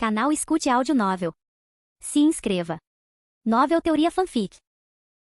Canal Escute Áudio Novel. Se inscreva. Novel Teoria Fanfic.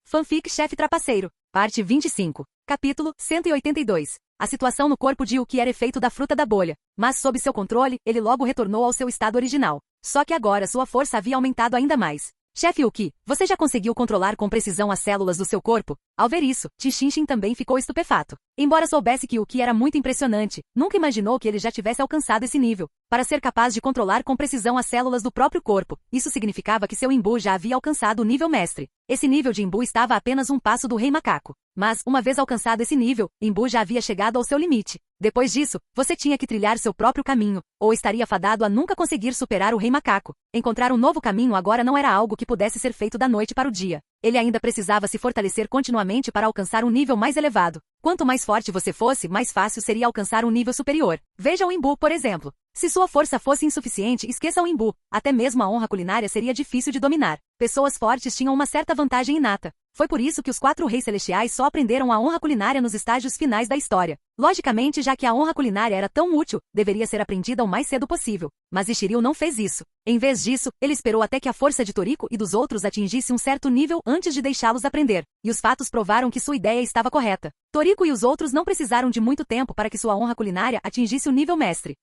Fanfic Chefe Trapaceiro, parte 25, capítulo 182. A situação no corpo de Yuki era efeito da fruta da bolha, mas sob seu controle, ele logo retornou ao seu estado original. Só que agora sua força havia aumentado ainda mais. Chefe Yuki, você já conseguiu controlar com precisão as células do seu corpo? Ao ver isso, Tenshinhan também ficou estupefato. Embora soubesse que Yuki era muito impressionante, nunca imaginou que ele já tivesse alcançado esse nível. Para ser capaz de controlar com precisão as células do próprio corpo, isso significava que seu Imbu já havia alcançado o nível mestre. Esse nível de Imbu estava a apenas um passo do Rei Macaco. Mas, uma vez alcançado esse nível, Imbu já havia chegado ao seu limite. Depois disso, você tinha que trilhar seu próprio caminho, ou estaria fadado a nunca conseguir superar o Rei Macaco. Encontrar um novo caminho agora não era algo que pudesse ser feito da noite para o dia. Ele ainda precisava se fortalecer continuamente para alcançar um nível mais elevado. Quanto mais forte você fosse, mais fácil seria alcançar um nível superior. Veja o Imbu, por exemplo. Se sua força fosse insuficiente, esqueça o Imbu. Até mesmo a honra culinária seria difícil de dominar. Pessoas fortes tinham uma certa vantagem inata. Foi por isso que os 4 reis celestiais só aprenderam a honra culinária nos estágios finais da história. Logicamente, já que a honra culinária era tão útil, deveria ser aprendida o mais cedo possível. Mas Ishiryu não fez isso. Em vez disso, ele esperou até que a força de Toriko e dos outros atingisse um certo nível antes de deixá-los aprender. E os fatos provaram que sua ideia estava correta. Toriko e os outros não precisaram de muito tempo para que sua honra culinária atingisse o nível mestre.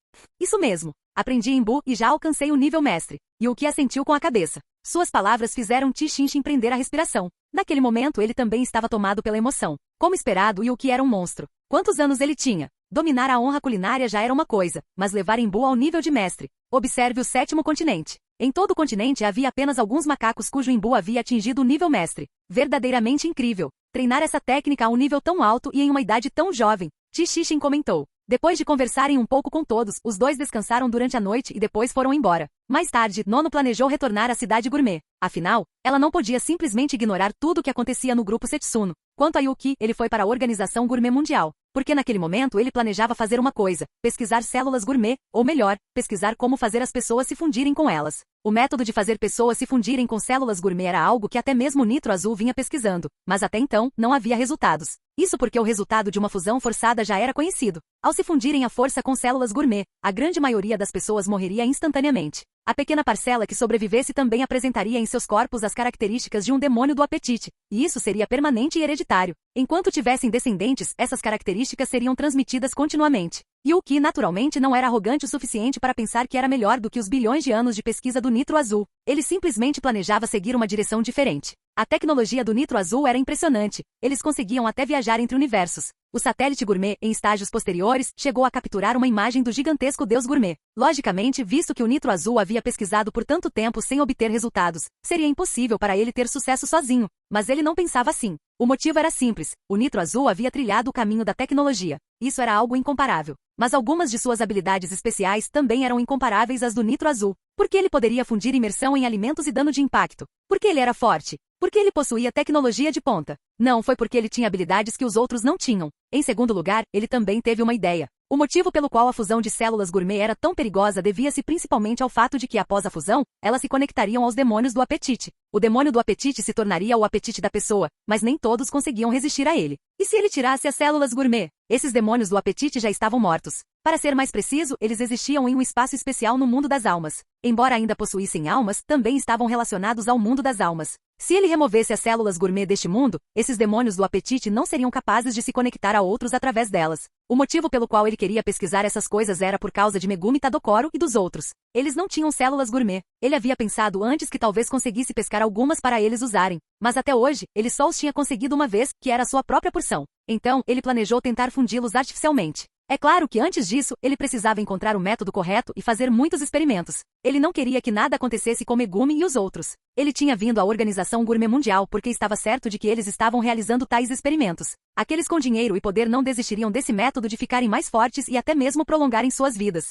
Isso mesmo. Aprendi Imbu e já alcancei o nível mestre. Yuki assentiu com a cabeça. Suas palavras fizeram Tenshinhan prender a respiração. Naquele momento ele também estava tomado pela emoção. Como esperado, Yuki era um monstro. Quantos anos ele tinha? Dominar a honra culinária já era uma coisa, mas levar Imbu ao nível de mestre. Observe o 7º continente. Em todo o continente havia apenas alguns macacos cujo Imbu havia atingido o nível mestre. Verdadeiramente incrível. Treinar essa técnica a um nível tão alto e em uma idade tão jovem. Tenshinhan comentou. Depois de conversarem um pouco com todos, os dois descansaram durante a noite e depois foram embora. Mais tarde, Nono planejou retornar à cidade gourmet. Afinal, ela não podia simplesmente ignorar tudo o que acontecia no grupo Setsuno. Quanto a Yuki, ele foi para a Organização Gourmet Mundial. Porque naquele momento ele planejava fazer uma coisa, pesquisar células gourmet, ou melhor, pesquisar como fazer as pessoas se fundirem com elas. O método de fazer pessoas se fundirem com células gourmet era algo que até mesmo o Nitro Azul vinha pesquisando, mas até então, não havia resultados. Isso porque o resultado de uma fusão forçada já era conhecido. Ao se fundirem à força com células gourmet, a grande maioria das pessoas morreria instantaneamente. A pequena parcela que sobrevivesse também apresentaria em seus corpos as características de um demônio do apetite, e isso seria permanente e hereditário. Enquanto tivessem descendentes, essas características seriam transmitidas continuamente. Yuki naturalmente não era arrogante o suficiente para pensar que era melhor do que os bilhões de anos de pesquisa do Nitro Azul. Ele simplesmente planejava seguir uma direção diferente. A tecnologia do Nitro Azul era impressionante. Eles conseguiam até viajar entre universos. O satélite gourmet, em estágios posteriores, chegou a capturar uma imagem do gigantesco deus gourmet. Logicamente, visto que o Nitro Azul havia pesquisado por tanto tempo sem obter resultados, seria impossível para ele ter sucesso sozinho. Mas ele não pensava assim. O motivo era simples. O Nitro Azul havia trilhado o caminho da tecnologia. Isso era algo incomparável. Mas algumas de suas habilidades especiais também eram incomparáveis às do Nitro Azul. Porque ele poderia fundir imersão em alimentos e dano de impacto. Porque ele era forte. Porque ele possuía tecnologia de ponta. Não foi porque ele tinha habilidades que os outros não tinham. Em segundo lugar, ele também teve uma ideia. O motivo pelo qual a fusão de células gourmet era tão perigosa devia-se principalmente ao fato de que, após a fusão, elas se conectariam aos demônios do apetite. O demônio do apetite se tornaria o apetite da pessoa, mas nem todos conseguiam resistir a ele. E se ele tirasse as células gourmet? Esses demônios do apetite já estavam mortos. Para ser mais preciso, eles existiam em um espaço especial no mundo das almas. Embora ainda possuíssem almas, também estavam relacionados ao mundo das almas. Se ele removesse as células gourmet deste mundo, esses demônios do apetite não seriam capazes de se conectar a outros através delas. O motivo pelo qual ele queria pesquisar essas coisas era por causa de Megumi Tadokoro e dos outros. Eles não tinham células gourmet. Ele havia pensado antes que talvez conseguisse pescar algumas para eles usarem. Mas até hoje, ele só os tinha conseguido uma vez, que era a sua própria porção. Então, ele planejou tentar fundi-los artificialmente. É claro que antes disso, ele precisava encontrar o método correto e fazer muitos experimentos. Ele não queria que nada acontecesse com Megumi e os outros. Ele tinha vindo à Organização Gourmet Mundial porque estava certo de que eles estavam realizando tais experimentos. Aqueles com dinheiro e poder não desistiriam desse método de ficarem mais fortes e até mesmo prolongarem suas vidas.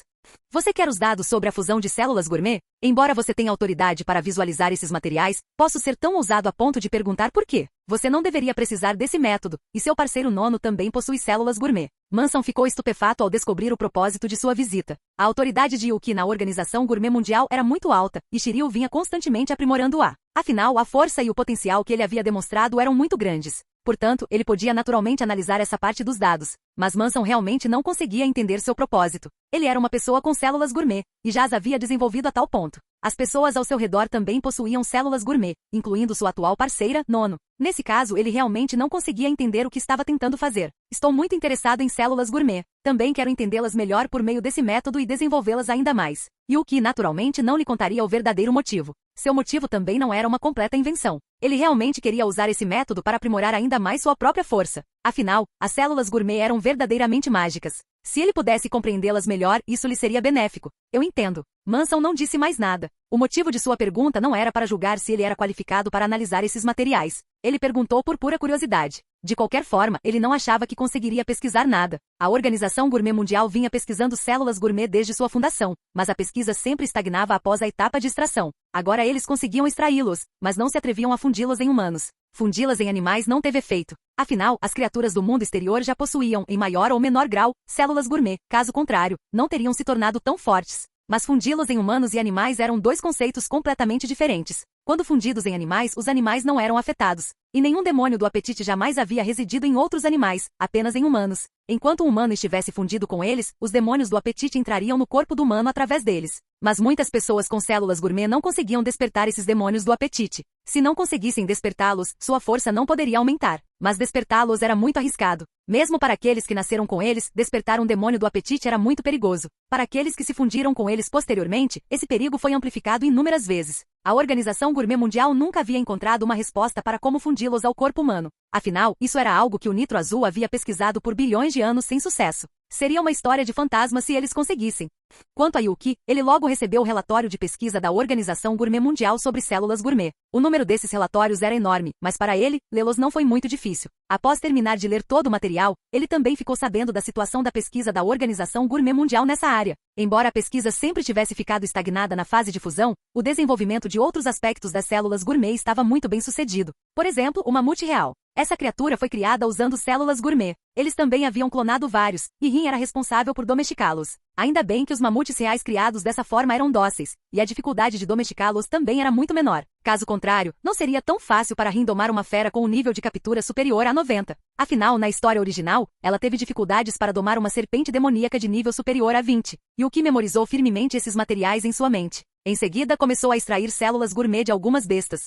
Você quer os dados sobre a fusão de células gourmet? Embora você tenha autoridade para visualizar esses materiais, posso ser tão ousado a ponto de perguntar por quê. Você não deveria precisar desse método, e seu parceiro Nono também possui células gourmet. Manson ficou estupefato ao descobrir o propósito de sua visita. A autoridade de Yuki na Organização Gourmet Mundial era muito alta, e Shiryu vinha constantemente aprimorando-a. Afinal, a força e o potencial que ele havia demonstrado eram muito grandes. Portanto, ele podia naturalmente analisar essa parte dos dados, mas Manson realmente não conseguia entender seu propósito. Ele era uma pessoa com células gourmet, e já as havia desenvolvido a tal ponto. As pessoas ao seu redor também possuíam células gourmet, incluindo sua atual parceira, Nono. Nesse caso, ele realmente não conseguia entender o que estava tentando fazer. Estou muito interessado em células gourmet. Também quero entendê-las melhor por meio desse método e desenvolvê-las ainda mais. E o que, naturalmente, não lhe contaria o verdadeiro motivo. Seu motivo também não era uma completa invenção. Ele realmente queria usar esse método para aprimorar ainda mais sua própria força. Afinal, as células gourmet eram verdadeiramente mágicas. Se ele pudesse compreendê-las melhor, isso lhe seria benéfico. Eu entendo. Manson não disse mais nada. O motivo de sua pergunta não era para julgar se ele era qualificado para analisar esses materiais. Ele perguntou por pura curiosidade. De qualquer forma, ele não achava que conseguiria pesquisar nada. A Organização Gourmet Mundial vinha pesquisando células gourmet desde sua fundação, mas a pesquisa sempre estagnava após a etapa de extração. Agora eles conseguiam extraí-los, mas não se atreviam a fundi-los em humanos. Fundi-las em animais não teve efeito. Afinal, as criaturas do mundo exterior já possuíam, em maior ou menor grau, células gourmet. Caso contrário, não teriam se tornado tão fortes. Mas fundi-los em humanos e animais eram dois conceitos completamente diferentes. Quando fundidos em animais, os animais não eram afetados. E nenhum demônio do apetite jamais havia residido em outros animais, apenas em humanos. Enquanto um humano estivesse fundido com eles, os demônios do apetite entrariam no corpo do humano através deles. Mas muitas pessoas com células gourmet não conseguiam despertar esses demônios do apetite. Se não conseguissem despertá-los, sua força não poderia aumentar. Mas despertá-los era muito arriscado. Mesmo para aqueles que nasceram com eles, despertar um demônio do apetite era muito perigoso. Para aqueles que se fundiram com eles posteriormente, esse perigo foi amplificado inúmeras vezes. A Organização Gourmet Mundial nunca havia encontrado uma resposta para como fundi-los ao corpo humano. Afinal, isso era algo que o Nitro Azul havia pesquisado por bilhões de anos sem sucesso. Seria uma história de fantasma se eles conseguissem. Quanto a Yuki, ele logo recebeu o relatório de pesquisa da Organização Gourmet Mundial sobre células gourmet. O número desses relatórios era enorme, mas para ele, lê-los não foi muito difícil. Após terminar de ler todo o material, ele também ficou sabendo da situação da pesquisa da Organização Gourmet Mundial nessa área. Embora a pesquisa sempre tivesse ficado estagnada na fase de fusão, o desenvolvimento de outros aspectos das células gourmet estava muito bem sucedido. Por exemplo, o mamute real. Essa criatura foi criada usando células gourmet. Eles também haviam clonado vários, e Rin era responsável por domesticá-los. Ainda bem que os mamutes reais criados dessa forma eram dóceis, e a dificuldade de domesticá-los também era muito menor. Caso contrário, não seria tão fácil para Rin domar uma fera com um nível de captura superior a 90. Afinal, na história original, ela teve dificuldades para domar uma serpente demoníaca de nível superior a 20, e o que memorizou firmemente esses materiais em sua mente. Em seguida, começou a extrair células gourmet de algumas bestas.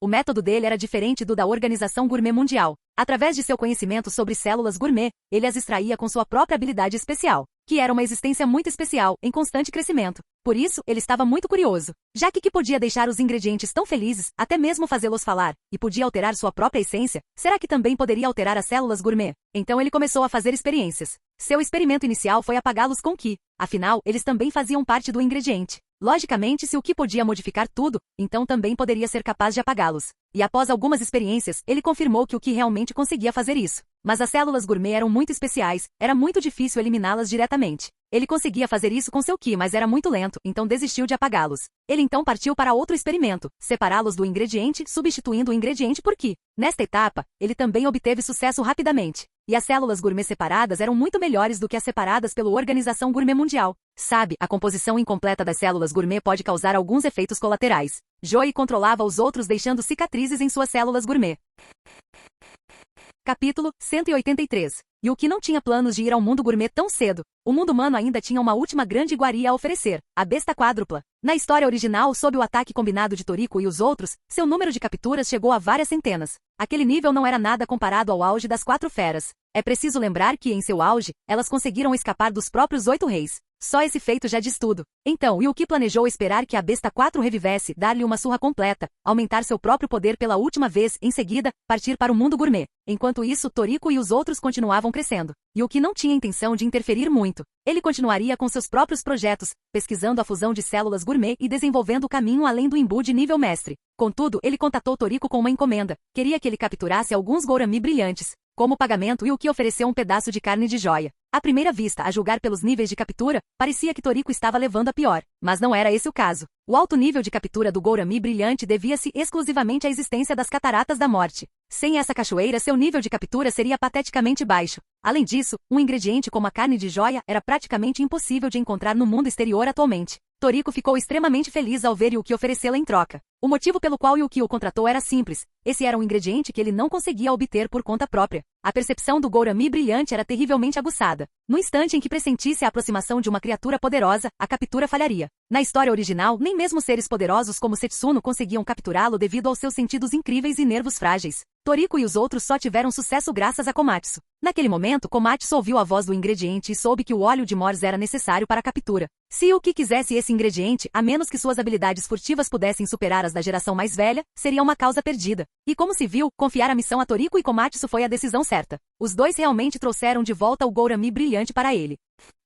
O método dele era diferente do da Organização Gourmet Mundial. Através de seu conhecimento sobre células gourmet, ele as extraía com sua própria habilidade especial, que era uma existência muito especial, em constante crescimento. Por isso, ele estava muito curioso, já que podia deixar os ingredientes tão felizes, até mesmo fazê-los falar, e podia alterar sua própria essência, será que também poderia alterar as células gourmet? Então ele começou a fazer experiências. Seu experimento inicial foi apagá-los com Ki. Afinal, eles também faziam parte do ingrediente. Logicamente, se o Ki podia modificar tudo, então também poderia ser capaz de apagá-los. E após algumas experiências, ele confirmou que o Ki realmente conseguia fazer isso. Mas as células gourmet eram muito especiais, era muito difícil eliminá-las diretamente. Ele conseguia fazer isso com seu Ki, mas era muito lento, então desistiu de apagá-los. Ele então partiu para outro experimento, separá-los do ingrediente, substituindo o ingrediente por Ki. Nesta etapa, ele também obteve sucesso rapidamente. E as células gourmet separadas eram muito melhores do que as separadas pela Organização Gourmet Mundial. Sabe, a composição incompleta das células gourmet pode causar alguns efeitos colaterais. Joey controlava os outros deixando cicatrizes em suas células gourmet. Capítulo 183. Yuki não tinha planos de ir ao mundo gourmet tão cedo. O mundo humano ainda tinha uma última grande iguaria a oferecer, a besta quádrupla. Na história original, sob o ataque combinado de Toriko e os outros, seu número de capturas chegou a várias centenas. Aquele nível não era nada comparado ao auge das 4 feras. É preciso lembrar que, em seu auge, elas conseguiram escapar dos próprios 8 reis. Só esse feito já diz tudo. Então, Yuki planejou esperar que a besta 4 revivesse, dar-lhe uma surra completa, aumentar seu próprio poder pela última vez, em seguida, partir para o mundo gourmet. Enquanto isso, Toriko e os outros continuavam crescendo. Yuki não tinha intenção de interferir muito. Ele continuaria com seus próprios projetos, pesquisando a fusão de células gourmet e desenvolvendo o caminho além do Imbu de nível mestre. Contudo, ele contatou Toriko com uma encomenda. Queria que ele capturasse alguns Gourami brilhantes. Como pagamento, Yuki ofereceu um pedaço de carne de joia. À primeira vista, a julgar pelos níveis de captura, parecia que Toriko estava levando a pior, mas não era esse o caso. O alto nível de captura do Gourami brilhante devia-se exclusivamente à existência das Cataratas da Morte. Sem essa cachoeira, seu nível de captura seria pateticamente baixo. Além disso, um ingrediente como a carne de joia era praticamente impossível de encontrar no mundo exterior atualmente. Toriko ficou extremamente feliz ao ver Yuki oferecê-la em troca. O motivo pelo qual Yuki o contratou era simples. Esse era um ingrediente que ele não conseguia obter por conta própria. A percepção do Gourami brilhante era terrivelmente aguçada. No instante em que pressentisse a aproximação de uma criatura poderosa, a captura falharia. Na história original, nem mesmo seres poderosos como Setsuno conseguiam capturá-lo devido aos seus sentidos incríveis e nervos frágeis. Toriko e os outros só tiveram sucesso graças a Komatsu. Naquele momento, Komatsu ouviu a voz do ingrediente e soube que o óleo de Mors era necessário para a captura. Se Yuki quisesse esse ingrediente, a menos que suas habilidades furtivas pudessem superar as da geração mais velha, seria uma causa perdida. E como se viu, confiar a missão a Toriko e Komatsu foi a decisão certa. Os dois realmente trouxeram de volta o Gourami brilhante para ele.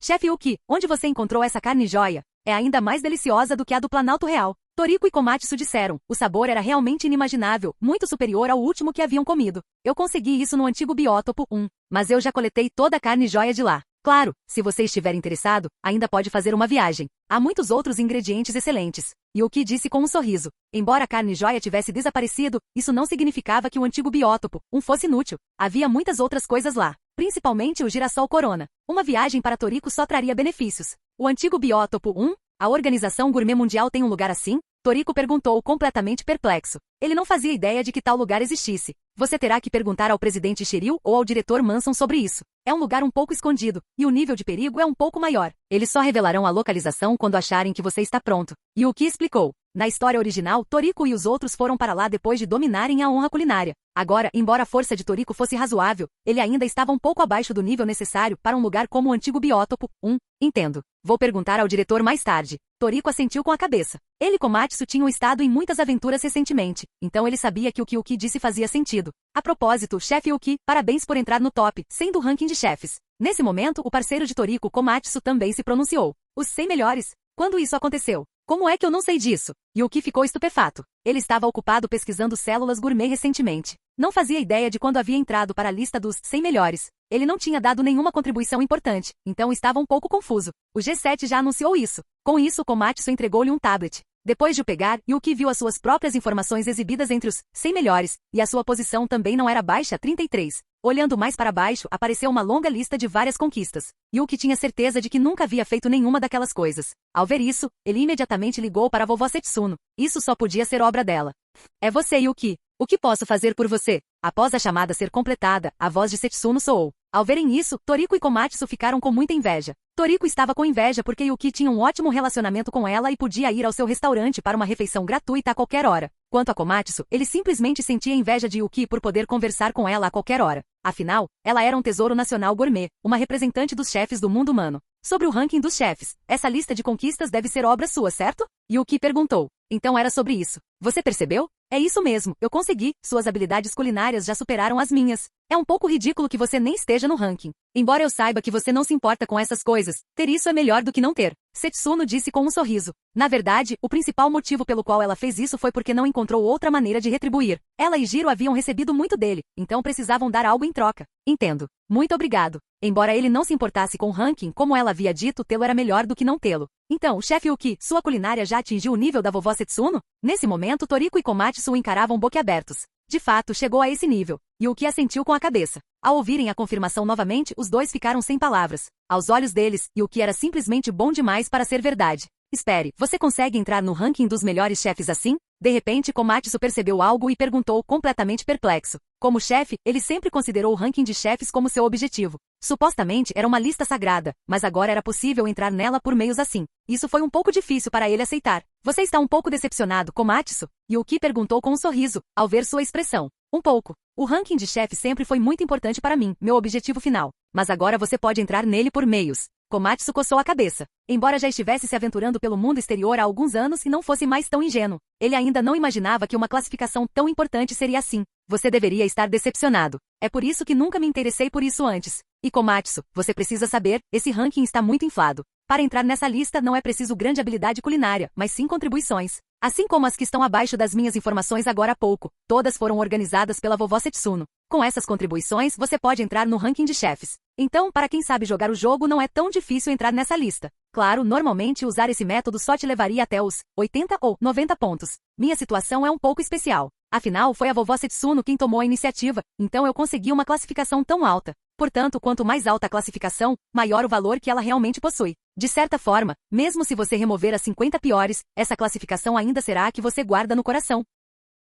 Chefe Yuki, onde você encontrou essa carne joia? É ainda mais deliciosa do que a do Planalto Real. Toriko e Komatsu disseram. O sabor era realmente inimaginável, muito superior ao último que haviam comido. Eu consegui isso no antigo Biótopo 1, mas eu já coletei toda a carne joia de lá. Claro, se você estiver interessado, ainda pode fazer uma viagem. Há muitos outros ingredientes excelentes. Yuki disse com um sorriso. Embora a carne joia tivesse desaparecido, isso não significava que o antigo Biótopo 1 fosse inútil. Havia muitas outras coisas lá, principalmente o girassol corona. Uma viagem para Toriko só traria benefícios. O antigo Biótopo 1? A Organização Gourmet Mundial tem um lugar assim? Toriko perguntou completamente perplexo. Ele não fazia ideia de que tal lugar existisse. Você terá que perguntar ao presidente Shiryu ou ao diretor Manson sobre isso. É um lugar um pouco escondido, e o nível de perigo é um pouco maior. Eles só revelarão a localização quando acharem que você está pronto. Yuki explicou. Na história original, Toriko e os outros foram para lá depois de dominarem a honra culinária. Agora, embora a força de Toriko fosse razoável, ele ainda estava um pouco abaixo do nível necessário para um lugar como o antigo Biótopo 1. Entendo. Vou perguntar ao diretor mais tarde. Toriko assentiu com a cabeça. Ele e Komatsu tinham estado em muitas aventuras recentemente, então ele sabia que o que Yuki disse fazia sentido. A propósito, chefe Yuki, parabéns por entrar no top 100 do ranking de chefes. Nesse momento, o parceiro de Toriko, Komatsu, também se pronunciou. Os 100 melhores? Quando isso aconteceu? Como é que eu não sei disso? Yuki ficou estupefato. Ele estava ocupado pesquisando células gourmet recentemente. Não fazia ideia de quando havia entrado para a lista dos 100 melhores. Ele não tinha dado nenhuma contribuição importante, então estava um pouco confuso. O G7 já anunciou isso. Com isso, Komatsu entregou-lhe um tablet. Depois de o pegar, Yuki viu as suas próprias informações exibidas entre os 100 melhores, e a sua posição também não era baixa 33. Olhando mais para baixo, apareceu uma longa lista de várias conquistas. Yuki tinha certeza de que nunca havia feito nenhuma daquelas coisas. Ao ver isso, ele imediatamente ligou para a vovó Setsuno. Isso só podia ser obra dela. É você, Yuki. O que posso fazer por você? Após a chamada ser completada, a voz de Setsuno soou. Ao verem isso, Toriko e Komatsu ficaram com muita inveja. Toriko estava com inveja porque Yuki tinha um ótimo relacionamento com ela e podia ir ao seu restaurante para uma refeição gratuita a qualquer hora. Quanto a Komatsu, ele simplesmente sentia inveja de Yuki por poder conversar com ela a qualquer hora. Afinal, ela era um tesouro nacional gourmet, uma representante dos chefes do mundo humano. Sobre o ranking dos chefes, essa lista de conquistas deve ser obra sua, certo? Yuki perguntou. Então era sobre isso. Você percebeu? É isso mesmo, eu consegui. Suas habilidades culinárias já superaram as minhas. É um pouco ridículo que você nem esteja no ranking. Embora eu saiba que você não se importa com essas coisas, ter isso é melhor do que não ter. Setsuno disse com um sorriso. Na verdade, o principal motivo pelo qual ela fez isso foi porque não encontrou outra maneira de retribuir. Ela e Jiro haviam recebido muito dele, então precisavam dar algo em troca. Entendo. Muito obrigado. Embora ele não se importasse com o ranking, como ela havia dito, tê-lo era melhor do que não tê-lo. Então, chefe Yuki, sua culinária já atingiu o nível da vovó Setsuno? Nesse momento, Toriko e Komatsu o encaravam boquiabertos. De fato, chegou a esse nível. Yuki assentiu com a cabeça. Ao ouvirem a confirmação novamente, os dois ficaram sem palavras. Aos olhos deles, Yuki era simplesmente bom demais para ser verdade. Espere, você consegue entrar no ranking dos melhores chefes assim? De repente, Komatsu percebeu algo e perguntou completamente perplexo. Como chefe, ele sempre considerou o ranking de chefes como seu objetivo. Supostamente era uma lista sagrada, mas agora era possível entrar nela por meios assim. Isso foi um pouco difícil para ele aceitar. Você está um pouco decepcionado, Komatsu? Yuki perguntou com um sorriso, ao ver sua expressão. Um pouco. O ranking de chefe sempre foi muito importante para mim, meu objetivo final. Mas agora você pode entrar nele por meios. Komatsu coçou a cabeça. Embora já estivesse se aventurando pelo mundo exterior há alguns anos e não fosse mais tão ingênuo, ele ainda não imaginava que uma classificação tão importante seria assim. Você deveria estar decepcionado. É por isso que nunca me interessei por isso antes. E Komatsu, você precisa saber, esse ranking está muito inflado. Para entrar nessa lista não é preciso grande habilidade culinária, mas sim contribuições. Assim como as que estão abaixo das minhas informações agora há pouco, todas foram organizadas pela vovó Setsuno. com essas contribuições você pode entrar no ranking de chefes. Então, para quem sabe jogar o jogo não é tão difícil entrar nessa lista. Claro, normalmente usar esse método só te levaria até os 80 ou 90 pontos. Minha situação é um pouco especial. Afinal, foi a vovó Setsuno quem tomou a iniciativa, então eu consegui uma classificação tão alta. Portanto, quanto mais alta a classificação, maior o valor que ela realmente possui. De certa forma, mesmo se você remover as 50 piores, essa classificação ainda será a que você guarda no coração.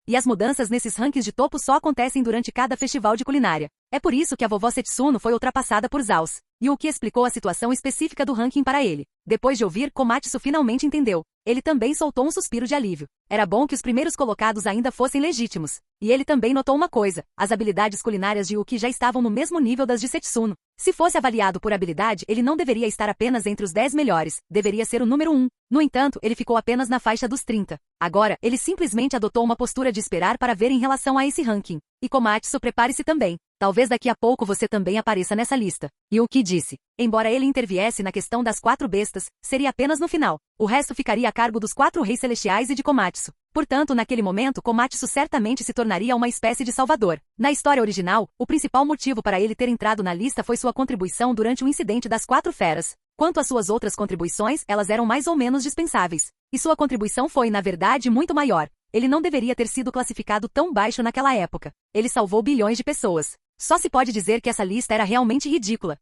E as mudanças nesses rankings de topo só acontecem durante cada festival de culinária. É por isso que a vovó Setsuno foi ultrapassada por Zaus. E o que explicou a situação específica do ranking para ele. Depois de ouvir, Komatsu finalmente entendeu. Ele também soltou um suspiro de alívio. Era bom que os primeiros colocados ainda fossem legítimos. E ele também notou uma coisa. As habilidades culinárias de Yuki já estavam no mesmo nível das de Setsuno. Se fosse avaliado por habilidade, ele não deveria estar apenas entre os 10 melhores. Deveria ser o número 1. No entanto, ele ficou apenas na faixa dos 30. Agora, ele simplesmente adotou uma postura de esperar para ver em relação a esse ranking. E Komatsu, prepare-se também. Talvez daqui a pouco você também apareça nessa lista. Yuki disse. Embora ele interviesse na questão das 4 bestas, seria apenas no final. O resto ficaria a cargo dos 4 reis celestiais e de Komatsu. Portanto, naquele momento, Komatsu certamente se tornaria uma espécie de salvador. Na história original, o principal motivo para ele ter entrado na lista foi sua contribuição durante o incidente das 4 feras. Quanto às suas outras contribuições, elas eram mais ou menos dispensáveis. E sua contribuição foi, na verdade, muito maior. Ele não deveria ter sido classificado tão baixo naquela época. Ele salvou bilhões de pessoas. Só se pode dizer que essa lista era realmente ridícula.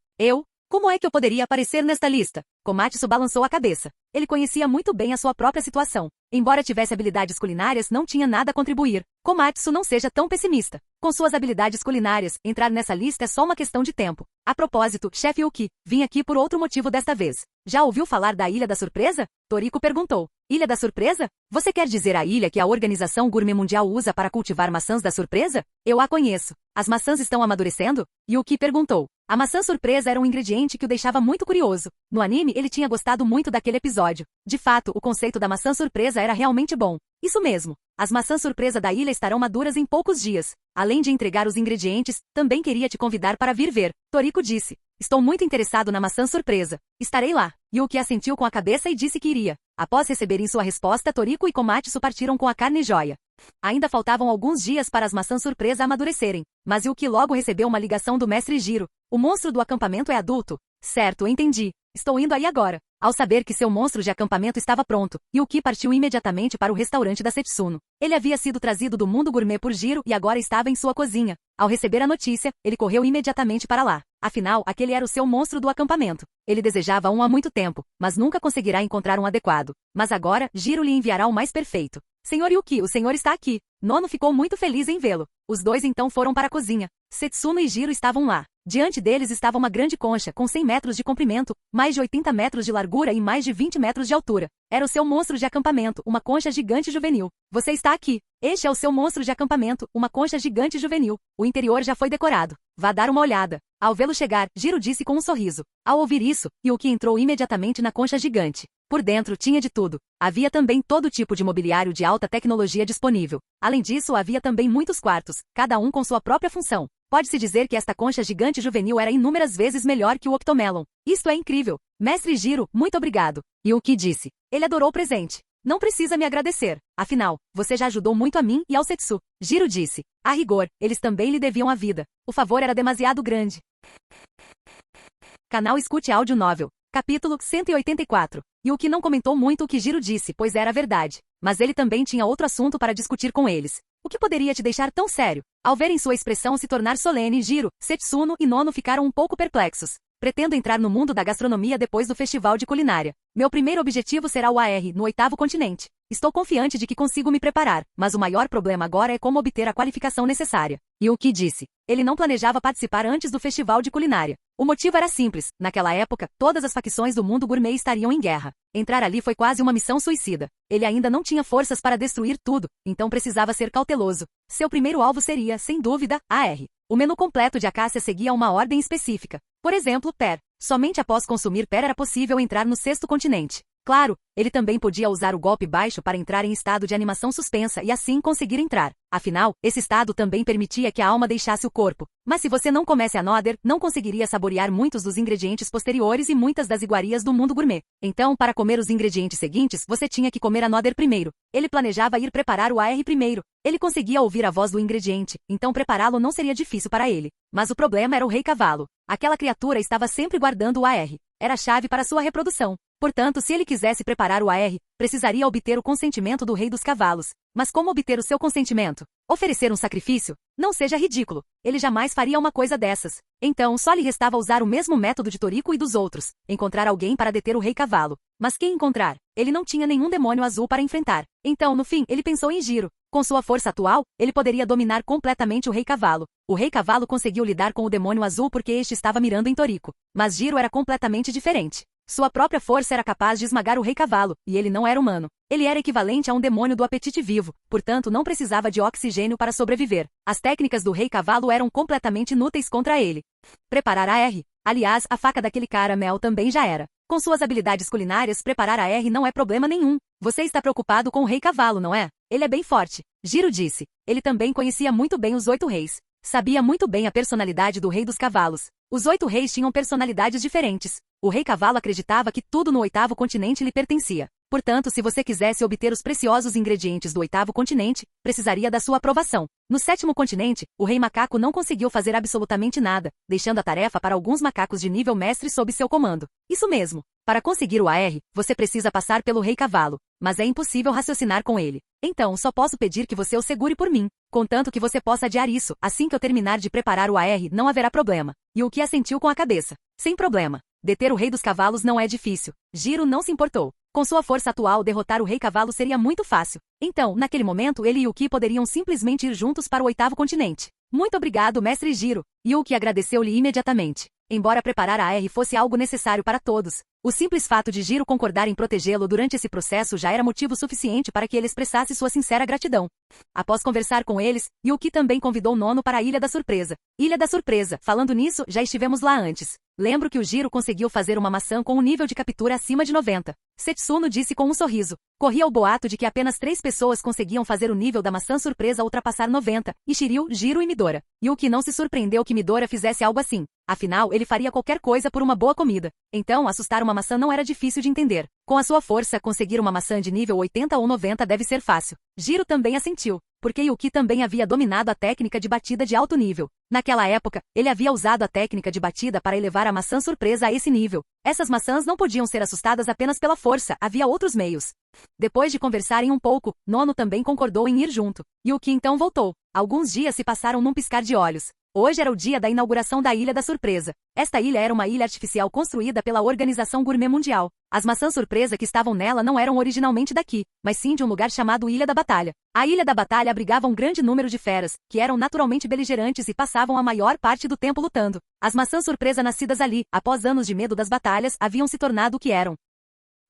Como é que eu poderia aparecer nesta lista? Komatsu balançou a cabeça. Ele conhecia muito bem a sua própria situação. Embora tivesse habilidades culinárias, não tinha nada a contribuir. Komatsu, não seja tão pessimista. Com suas habilidades culinárias, entrar nessa lista é só uma questão de tempo. A propósito, chefe Yuki, vim aqui por outro motivo desta vez. Já ouviu falar da Ilha da Surpresa? Toriko perguntou. Ilha da Surpresa? Você quer dizer a ilha que a Organização Gourmet Mundial usa para cultivar maçãs da surpresa? Eu a conheço. As maçãs estão amadurecendo? Yuki perguntou. A maçã surpresa era um ingrediente que o deixava muito curioso. No anime, ele tinha gostado muito daquele episódio. De fato, o conceito da maçã surpresa era realmente bom. Isso mesmo. As maçãs surpresa da ilha estarão maduras em poucos dias. Além de entregar os ingredientes, também queria te convidar para vir ver. Toriko disse. Estou muito interessado na maçã surpresa. Estarei lá. Yuki assentiu com a cabeça e disse que iria. Após receberem sua resposta, Toriko e Komatsu partiram com a carne joia. Ainda faltavam alguns dias para as maçãs surpresa amadurecerem, mas Yuki logo recebeu uma ligação do mestre Jiro. O monstro do acampamento é adulto? Certo, entendi. Estou indo aí agora. Ao saber que seu monstro de acampamento estava pronto, Yuki partiu imediatamente para o restaurante da Setsuno. Ele havia sido trazido do mundo gourmet por Jiro e agora estava em sua cozinha. Ao receber a notícia, ele correu imediatamente para lá. Afinal, aquele era o seu monstro do acampamento. Ele desejava um há muito tempo, mas nunca conseguirá encontrar um adequado. Mas agora, Jiro lhe enviará o mais perfeito. Senhor Yuki, o senhor está aqui. Nono ficou muito feliz em vê-lo. Os dois então foram para a cozinha. Setsuno e Jiro estavam lá. Diante deles estava uma grande concha, com 100 metros de comprimento, mais de 80 metros de largura e mais de 20 metros de altura. Era o seu monstro de acampamento, uma concha gigante juvenil. Você está aqui. Este é o seu monstro de acampamento, uma concha gigante juvenil. O interior já foi decorado. Vá dar uma olhada. Ao vê-lo chegar, Jiro disse com um sorriso. Ao ouvir isso, Yuki entrou imediatamente na concha gigante. Por dentro tinha de tudo. Havia também todo tipo de mobiliário de alta tecnologia disponível. Além disso, havia também muitos quartos, cada um com sua própria função. Pode-se dizer que esta concha gigante juvenil era inúmeras vezes melhor que o Octomelon. Isto é incrível. Mestre Jiro, muito obrigado. Yuki disse. Ele adorou o presente. Não precisa me agradecer. Afinal, você já ajudou muito a mim e ao Setsu. Jiro disse. A rigor, eles também lhe deviam a vida. O favor era demasiado grande. Canal Escute Áudio Novel. Capítulo 184. Yuki não comentou muito o que Jiro disse, pois era verdade. Mas ele também tinha outro assunto para discutir com eles. O que poderia te deixar tão sério? Ao verem sua expressão se tornar solene, Jiro, Setsuno e Nono ficaram um pouco perplexos. Pretendo entrar no mundo da gastronomia depois do festival de culinária. Meu primeiro objetivo será o AR, no 8º continente. Estou confiante de que consigo me preparar, mas o maior problema agora é como obter a qualificação necessária. Yuki disse. Ele não planejava participar antes do festival de culinária. O motivo era simples. Naquela época, todas as facções do mundo gourmet estariam em guerra. Entrar ali foi quase uma missão suicida. Ele ainda não tinha forças para destruir tudo, então precisava ser cauteloso. Seu primeiro alvo seria, sem dúvida, AR. O menu completo de Acácia seguia uma ordem específica. Por exemplo, PER. Somente após consumir PER era possível entrar no 6º continente. Claro, ele também podia usar o golpe baixo para entrar em estado de animação suspensa e assim conseguir entrar. Afinal, esse estado também permitia que a alma deixasse o corpo. Mas se você não comesse Another, não conseguiria saborear muitos dos ingredientes posteriores e muitas das iguarias do mundo gourmet. Então, para comer os ingredientes seguintes, você tinha que comer Another primeiro. Ele planejava ir preparar o AR primeiro. Ele conseguia ouvir a voz do ingrediente, então prepará-lo não seria difícil para ele. Mas o problema era o Rei Cavalo. Aquela criatura estava sempre guardando o AR. Era a chave para sua reprodução. Portanto, se ele quisesse preparar o AR, precisaria obter o consentimento do Rei dos Cavalos. Mas como obter o seu consentimento? Oferecer um sacrifício? Não seja ridículo. Ele jamais faria uma coisa dessas. Então, só lhe restava usar o mesmo método de Toriko e dos outros. Encontrar alguém para deter o Rei Cavalo. Mas quem encontrar? Ele não tinha nenhum demônio azul para enfrentar. Então, no fim, ele pensou em Jiro. Com sua força atual, ele poderia dominar completamente o Rei Cavalo. O Rei Cavalo conseguiu lidar com o demônio azul porque este estava mirando em Toriko. Mas Jiro era completamente diferente. Sua própria força era capaz de esmagar o Rei Cavalo, e ele não era humano. Ele era equivalente a um demônio do apetite vivo, portanto não precisava de oxigênio para sobreviver. As técnicas do Rei Cavalo eram completamente inúteis contra ele. Preparar AR. Aliás, a faca daquele cara Mel também já era. Com suas habilidades culinárias, preparar AR não é problema nenhum. Você está preocupado com o Rei Cavalo, não é? Ele é bem forte. Jiro disse. Ele também conhecia muito bem os 8 reis. Sabia muito bem a personalidade do Rei dos Cavalos. Os 8 reis tinham personalidades diferentes. O Rei Cavalo acreditava que tudo no 8º continente lhe pertencia. Portanto, se você quisesse obter os preciosos ingredientes do 8º continente, precisaria da sua aprovação. No 7º continente, o Rei Macaco não conseguiu fazer absolutamente nada, deixando a tarefa para alguns macacos de nível mestre sob seu comando. Isso mesmo. Para conseguir o AR, você precisa passar pelo Rei Cavalo, mas é impossível raciocinar com ele. Então, só posso pedir que você o segure por mim, contanto que você possa adiar isso. Assim que eu terminar de preparar o AR, não haverá problema. E o que assentiu com a cabeça. Sem problema. Deter o Rei dos Cavalos não é difícil. Jiro não se importou. Com sua força atual, derrotar o Rei Cavalo seria muito fácil. Então, naquele momento, ele e Yuki poderiam simplesmente ir juntos para o 8º continente. Muito obrigado, mestre Jiro. Yuki agradeceu-lhe imediatamente. Embora preparar a AR fosse algo necessário para todos, o simples fato de Jiro concordar em protegê-lo durante esse processo já era motivo suficiente para que ele expressasse sua sincera gratidão. Após conversar com eles, Yuki também convidou Nono para a Ilha da Surpresa. Ilha da Surpresa, falando nisso, já estivemos lá antes. Lembro que o Jiro conseguiu fazer uma maçã com um nível de captura acima de 90. Setsuno disse com um sorriso. Corria o boato de que apenas 3 pessoas conseguiam fazer o nível da maçã surpresa ultrapassar 90, e Shiryu, Jiro e Midora. Yuki não se surpreendeu que Midora fizesse algo assim. Afinal, ele faria qualquer coisa por uma boa comida. Então, assustar uma maçã não era difícil de entender. Com a sua força, conseguir uma maçã de nível 80 ou 90 deve ser fácil. Jiro também assentiu, porque Yuki também havia dominado a técnica de batida de alto nível. Naquela época, ele havia usado a técnica de batida para elevar a maçã surpresa a esse nível. Essas maçãs não podiam ser assustadas apenas pela força, havia outros meios. Depois de conversarem um pouco, Nono também concordou em ir junto. Yuki então voltou. Alguns dias se passaram num piscar de olhos. Hoje era o dia da inauguração da Ilha da Surpresa. Esta ilha era uma ilha artificial construída pela Organização Gourmet Mundial. As maçãs surpresa que estavam nela não eram originalmente daqui, mas sim de um lugar chamado Ilha da Batalha. A Ilha da Batalha abrigava um grande número de feras, que eram naturalmente beligerantes e passavam a maior parte do tempo lutando. As maçãs surpresa nascidas ali, após anos de medo das batalhas, haviam se tornado o que eram.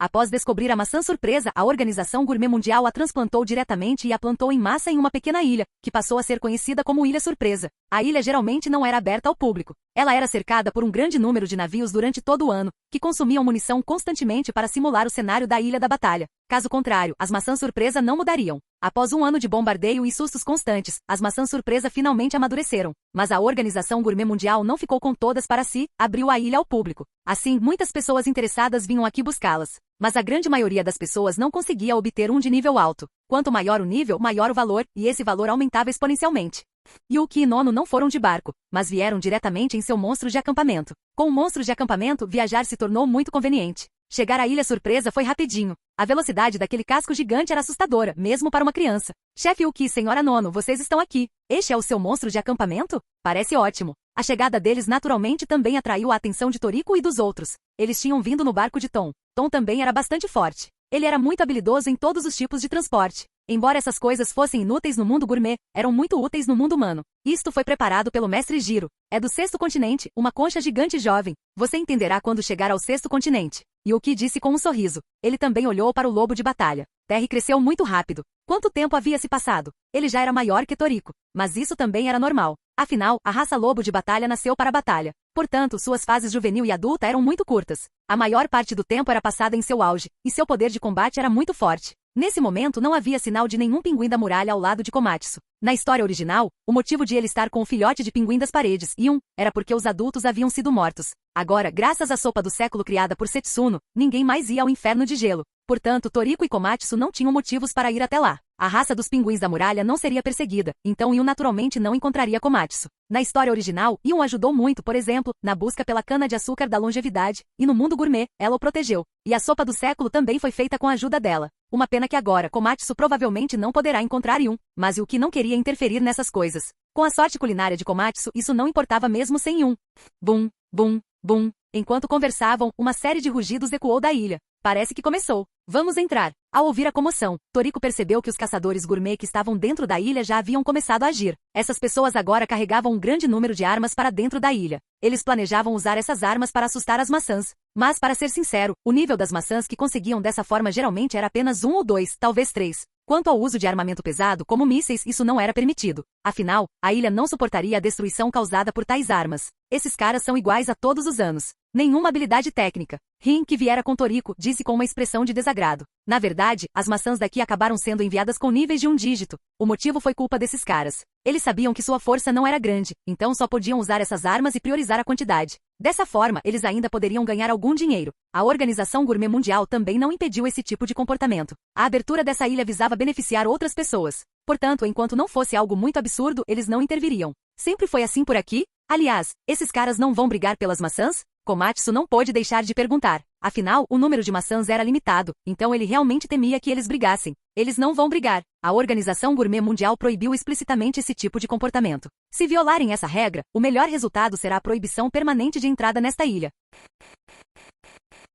Após descobrir a maçã surpresa, a Organização Gourmet Mundial a transplantou diretamente e a plantou em massa em uma pequena ilha, que passou a ser conhecida como Ilha Surpresa. A ilha geralmente não era aberta ao público. Ela era cercada por um grande número de navios durante todo o ano, que consumiam munição constantemente para simular o cenário da Ilha da Batalha. Caso contrário, as maçãs surpresa não mudariam. Após um ano de bombardeio e sustos constantes, as maçãs surpresa finalmente amadureceram. Mas a Organização Gourmet Mundial não ficou com todas para si, abriu a ilha ao público. Assim, muitas pessoas interessadas vinham aqui buscá-las. Mas a grande maioria das pessoas não conseguia obter um de nível alto. Quanto maior o nível, maior o valor, e esse valor aumentava exponencialmente. Yuki e Nono não foram de barco, mas vieram diretamente em seu monstro de acampamento. Com o monstro de acampamento, viajar se tornou muito conveniente. Chegar à Ilha Surpresa foi rapidinho. A velocidade daquele casco gigante era assustadora, mesmo para uma criança. Chefe Yuki e Senhora Nono, vocês estão aqui. Este é o seu monstro de acampamento? Parece ótimo. A chegada deles naturalmente também atraiu a atenção de Toriko e dos outros. Eles tinham vindo no barco de Tom. Tom também era bastante forte. Ele era muito habilidoso em todos os tipos de transporte. Embora essas coisas fossem inúteis no mundo gourmet, eram muito úteis no mundo humano. Isto foi preparado pelo mestre Jiro. É do 6º continente, uma concha gigante jovem. Você entenderá quando chegar ao 6º continente. Yuki disse com um sorriso. Ele também olhou para o lobo de batalha. Terry cresceu muito rápido. Quanto tempo havia se passado? Ele já era maior que Toriko. Mas isso também era normal. Afinal, a raça lobo de batalha nasceu para a batalha. Portanto, suas fases juvenil e adulta eram muito curtas. A maior parte do tempo era passada em seu auge, e seu poder de combate era muito forte. Nesse momento não havia sinal de nenhum pinguim da muralha ao lado de Komatsu. Na história original, o motivo de ele estar com o filhote de pinguim das paredes, era porque os adultos haviam sido mortos. Agora, graças à sopa do século criada por Setsuno, ninguém mais ia ao inferno de gelo. Portanto, Toriko e Komatsu não tinham motivos para ir até lá. A raça dos pinguins da muralha não seria perseguida, então Yun naturalmente não encontraria Komatsu. Na história original, Yun ajudou muito, por exemplo, na busca pela cana-de-açúcar da longevidade, e no mundo gourmet, ela o protegeu. E a sopa do século também foi feita com a ajuda dela. Uma pena que agora Komatsu provavelmente não poderá encontrar Yun, mas Yuki não queria interferir nessas coisas. Com a sorte culinária de Komatsu, isso não importava mesmo sem Yun. Bum, bum, bum. Enquanto conversavam, uma série de rugidos ecoou da ilha. Parece que começou. Vamos entrar. Ao ouvir a comoção, Toriko percebeu que os caçadores gourmet que estavam dentro da ilha já haviam começado a agir. Essas pessoas agora carregavam um grande número de armas para dentro da ilha. Eles planejavam usar essas armas para assustar as maçãs. Mas, para ser sincero, o nível das maçãs que conseguiam dessa forma geralmente era apenas 1 ou 2, talvez 3. Quanto ao uso de armamento pesado, como mísseis, isso não era permitido. Afinal, a ilha não suportaria a destruição causada por tais armas. Esses caras são iguais a todos os anos. Nenhuma habilidade técnica. Rin, que viera com Toriko, disse com uma expressão de desagrado. Na verdade, as maçãs daqui acabaram sendo enviadas com níveis de 1 dígito. O motivo foi culpa desses caras. Eles sabiam que sua força não era grande, então só podiam usar essas armas e priorizar a quantidade. Dessa forma, eles ainda poderiam ganhar algum dinheiro. A Organização Gourmet Mundial também não impediu esse tipo de comportamento. A abertura dessa ilha visava beneficiar outras pessoas. Portanto, enquanto não fosse algo muito absurdo, eles não interviriam. Sempre foi assim por aqui? Aliás, esses caras não vão brigar pelas maçãs? Komatsu não pôde deixar de perguntar. Afinal, o número de maçãs era limitado, então ele realmente temia que eles brigassem. Eles não vão brigar. A Organização Gourmet Mundial proibiu explicitamente esse tipo de comportamento. Se violarem essa regra, o melhor resultado será a proibição permanente de entrada nesta ilha.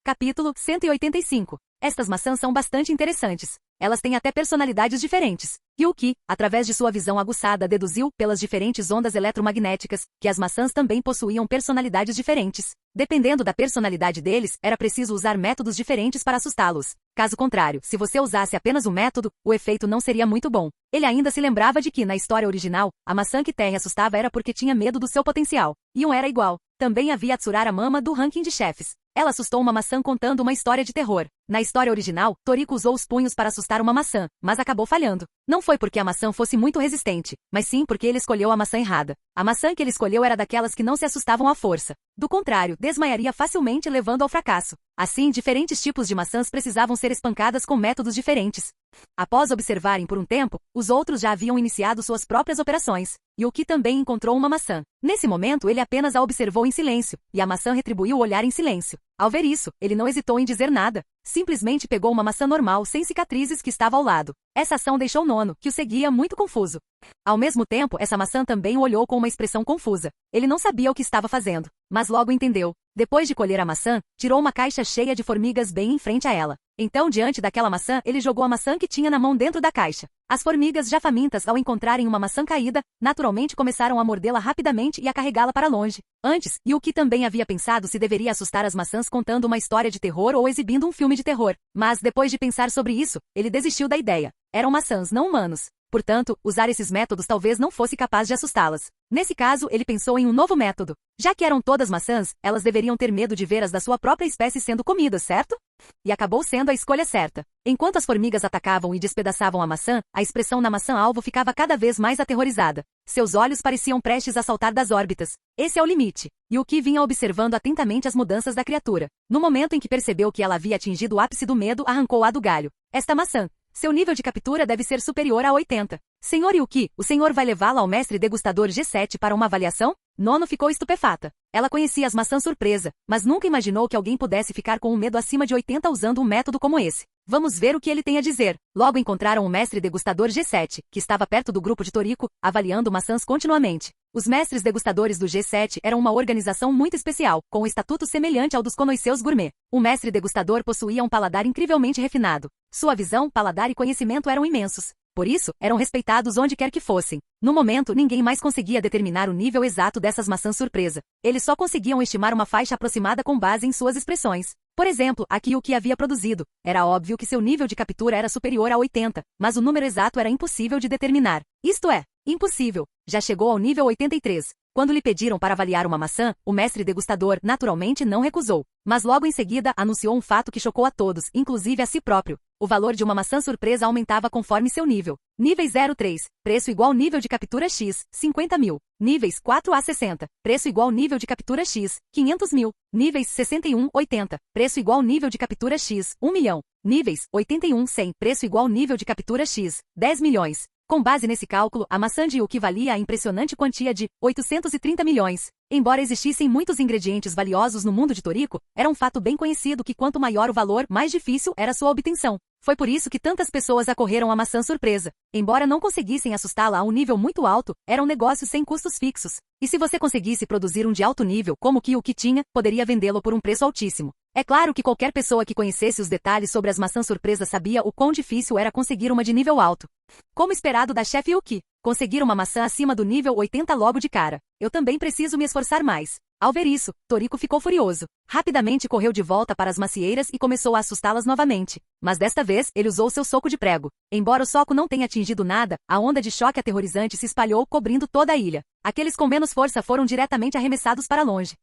Capítulo 185. Estas maçãs são bastante interessantes. Elas têm até personalidades diferentes. Yuki, através de sua visão aguçada, deduziu, pelas diferentes ondas eletromagnéticas, que as maçãs também possuíam personalidades diferentes. Dependendo da personalidade deles, era preciso usar métodos diferentes para assustá-los. Caso contrário, se você usasse apenas um método, o efeito não seria muito bom. Ele ainda se lembrava de que, na história original, a maçã que Terry assustava era porque tinha medo do seu potencial. Yun era igual. Também havia a Tsurara Mama do ranking de chefes. Ela assustou uma maçã contando uma história de terror. Na história original, Toriko usou os punhos para assustar uma maçã, mas acabou falhando. Não foi porque a maçã fosse muito resistente, mas sim porque ele escolheu a maçã errada. A maçã que ele escolheu era daquelas que não se assustavam à força. Do contrário, desmaiaria facilmente levando ao fracasso. Assim, diferentes tipos de maçãs precisavam ser espancadas com métodos diferentes. Após observarem por um tempo, os outros já haviam iniciado suas próprias operações. Yuki também encontrou uma maçã. Nesse momento, ele apenas a observou em silêncio, e a maçã retribuiu o olhar em silêncio. Ao ver isso, ele não hesitou em dizer nada. Simplesmente pegou uma maçã normal sem cicatrizes que estava ao lado. Essa ação deixou Nono, que o seguia, muito confuso. Ao mesmo tempo, essa maçã também o olhou com uma expressão confusa. Ele não sabia o que estava fazendo, mas logo entendeu. Depois de colher a maçã, tirou uma caixa cheia de formigas bem em frente a ela. Então, diante daquela maçã, ele jogou a maçã que tinha na mão dentro da caixa. As formigas, já famintas ao encontrarem uma maçã caída, naturalmente começaram a mordê-la rapidamente e a carregá-la para longe. Antes, Yuki também havia pensado se deveria assustar as maçãs contando uma história de terror ou exibindo um filme de terror. Mas, depois de pensar sobre isso, ele desistiu da ideia. Eram maçãs, não humanos. Portanto, usar esses métodos talvez não fosse capaz de assustá-las. Nesse caso, ele pensou em um novo método. Já que eram todas maçãs, elas deveriam ter medo de ver as da sua própria espécie sendo comidas, certo? E acabou sendo a escolha certa. Enquanto as formigas atacavam e despedaçavam a maçã, a expressão na maçã-alvo ficava cada vez mais aterrorizada. Seus olhos pareciam prestes a saltar das órbitas. Esse é o limite. Yuki vinha observando atentamente as mudanças da criatura. No momento em que percebeu que ela havia atingido o ápice do medo, arrancou-a do galho. Esta maçã. Seu nível de captura deve ser superior a 80. Senhor Yuki, o senhor vai levá-la ao mestre degustador G7 para uma avaliação? Nono ficou estupefata. Ela conhecia as maçãs surpresa, mas nunca imaginou que alguém pudesse ficar com um medo acima de 80 usando um método como esse. Vamos ver o que ele tem a dizer. Logo encontraram o mestre degustador G7, que estava perto do grupo de Toriko, avaliando maçãs continuamente. Os mestres degustadores do G7 eram uma organização muito especial, com um estatuto semelhante ao dos Konoseus Gourmet. O mestre degustador possuía um paladar incrivelmente refinado. Sua visão, paladar e conhecimento eram imensos. Por isso, eram respeitados onde quer que fossem. No momento, ninguém mais conseguia determinar o nível exato dessas maçãs surpresa. Eles só conseguiam estimar uma faixa aproximada com base em suas expressões. Por exemplo, aqui o que havia produzido. Era óbvio que seu nível de captura era superior a 80, mas o número exato era impossível de determinar. Isto é, impossível. Já chegou ao nível 83. Quando lhe pediram para avaliar uma maçã, o mestre degustador naturalmente não recusou. Mas logo em seguida anunciou um fato que chocou a todos, inclusive a si próprio. O valor de uma maçã surpresa aumentava conforme seu nível. Níveis 03, preço igual nível de captura X, 50 mil. Níveis 4 a 60, preço igual nível de captura X, 500 mil. Níveis 61, 80, preço igual nível de captura X, 1 milhão. Níveis 81, 100, preço igual nível de captura X, 10 milhões. Com base nesse cálculo, a maçã de Yuki valia a impressionante quantia de 830 milhões. Embora existissem muitos ingredientes valiosos no mundo de Toriko, era um fato bem conhecido que quanto maior o valor, mais difícil era sua obtenção. Foi por isso que tantas pessoas acorreram à maçã surpresa. Embora não conseguissem assustá-la a um nível muito alto, era um negócio sem custos fixos. E se você conseguisse produzir um de alto nível, como o que tinha, poderia vendê-lo por um preço altíssimo. É claro que qualquer pessoa que conhecesse os detalhes sobre as maçãs surpresa sabia o quão difícil era conseguir uma de nível alto. Como esperado da chefe Yuki, conseguir uma maçã acima do nível 80 logo de cara. Eu também preciso me esforçar mais. Ao ver isso, Toriko ficou furioso. Rapidamente correu de volta para as macieiras e começou a assustá-las novamente. Mas desta vez, ele usou seu soco de prego. Embora o soco não tenha atingido nada, a onda de choque aterrorizante se espalhou, cobrindo toda a ilha. Aqueles com menos força foram diretamente arremessados para longe.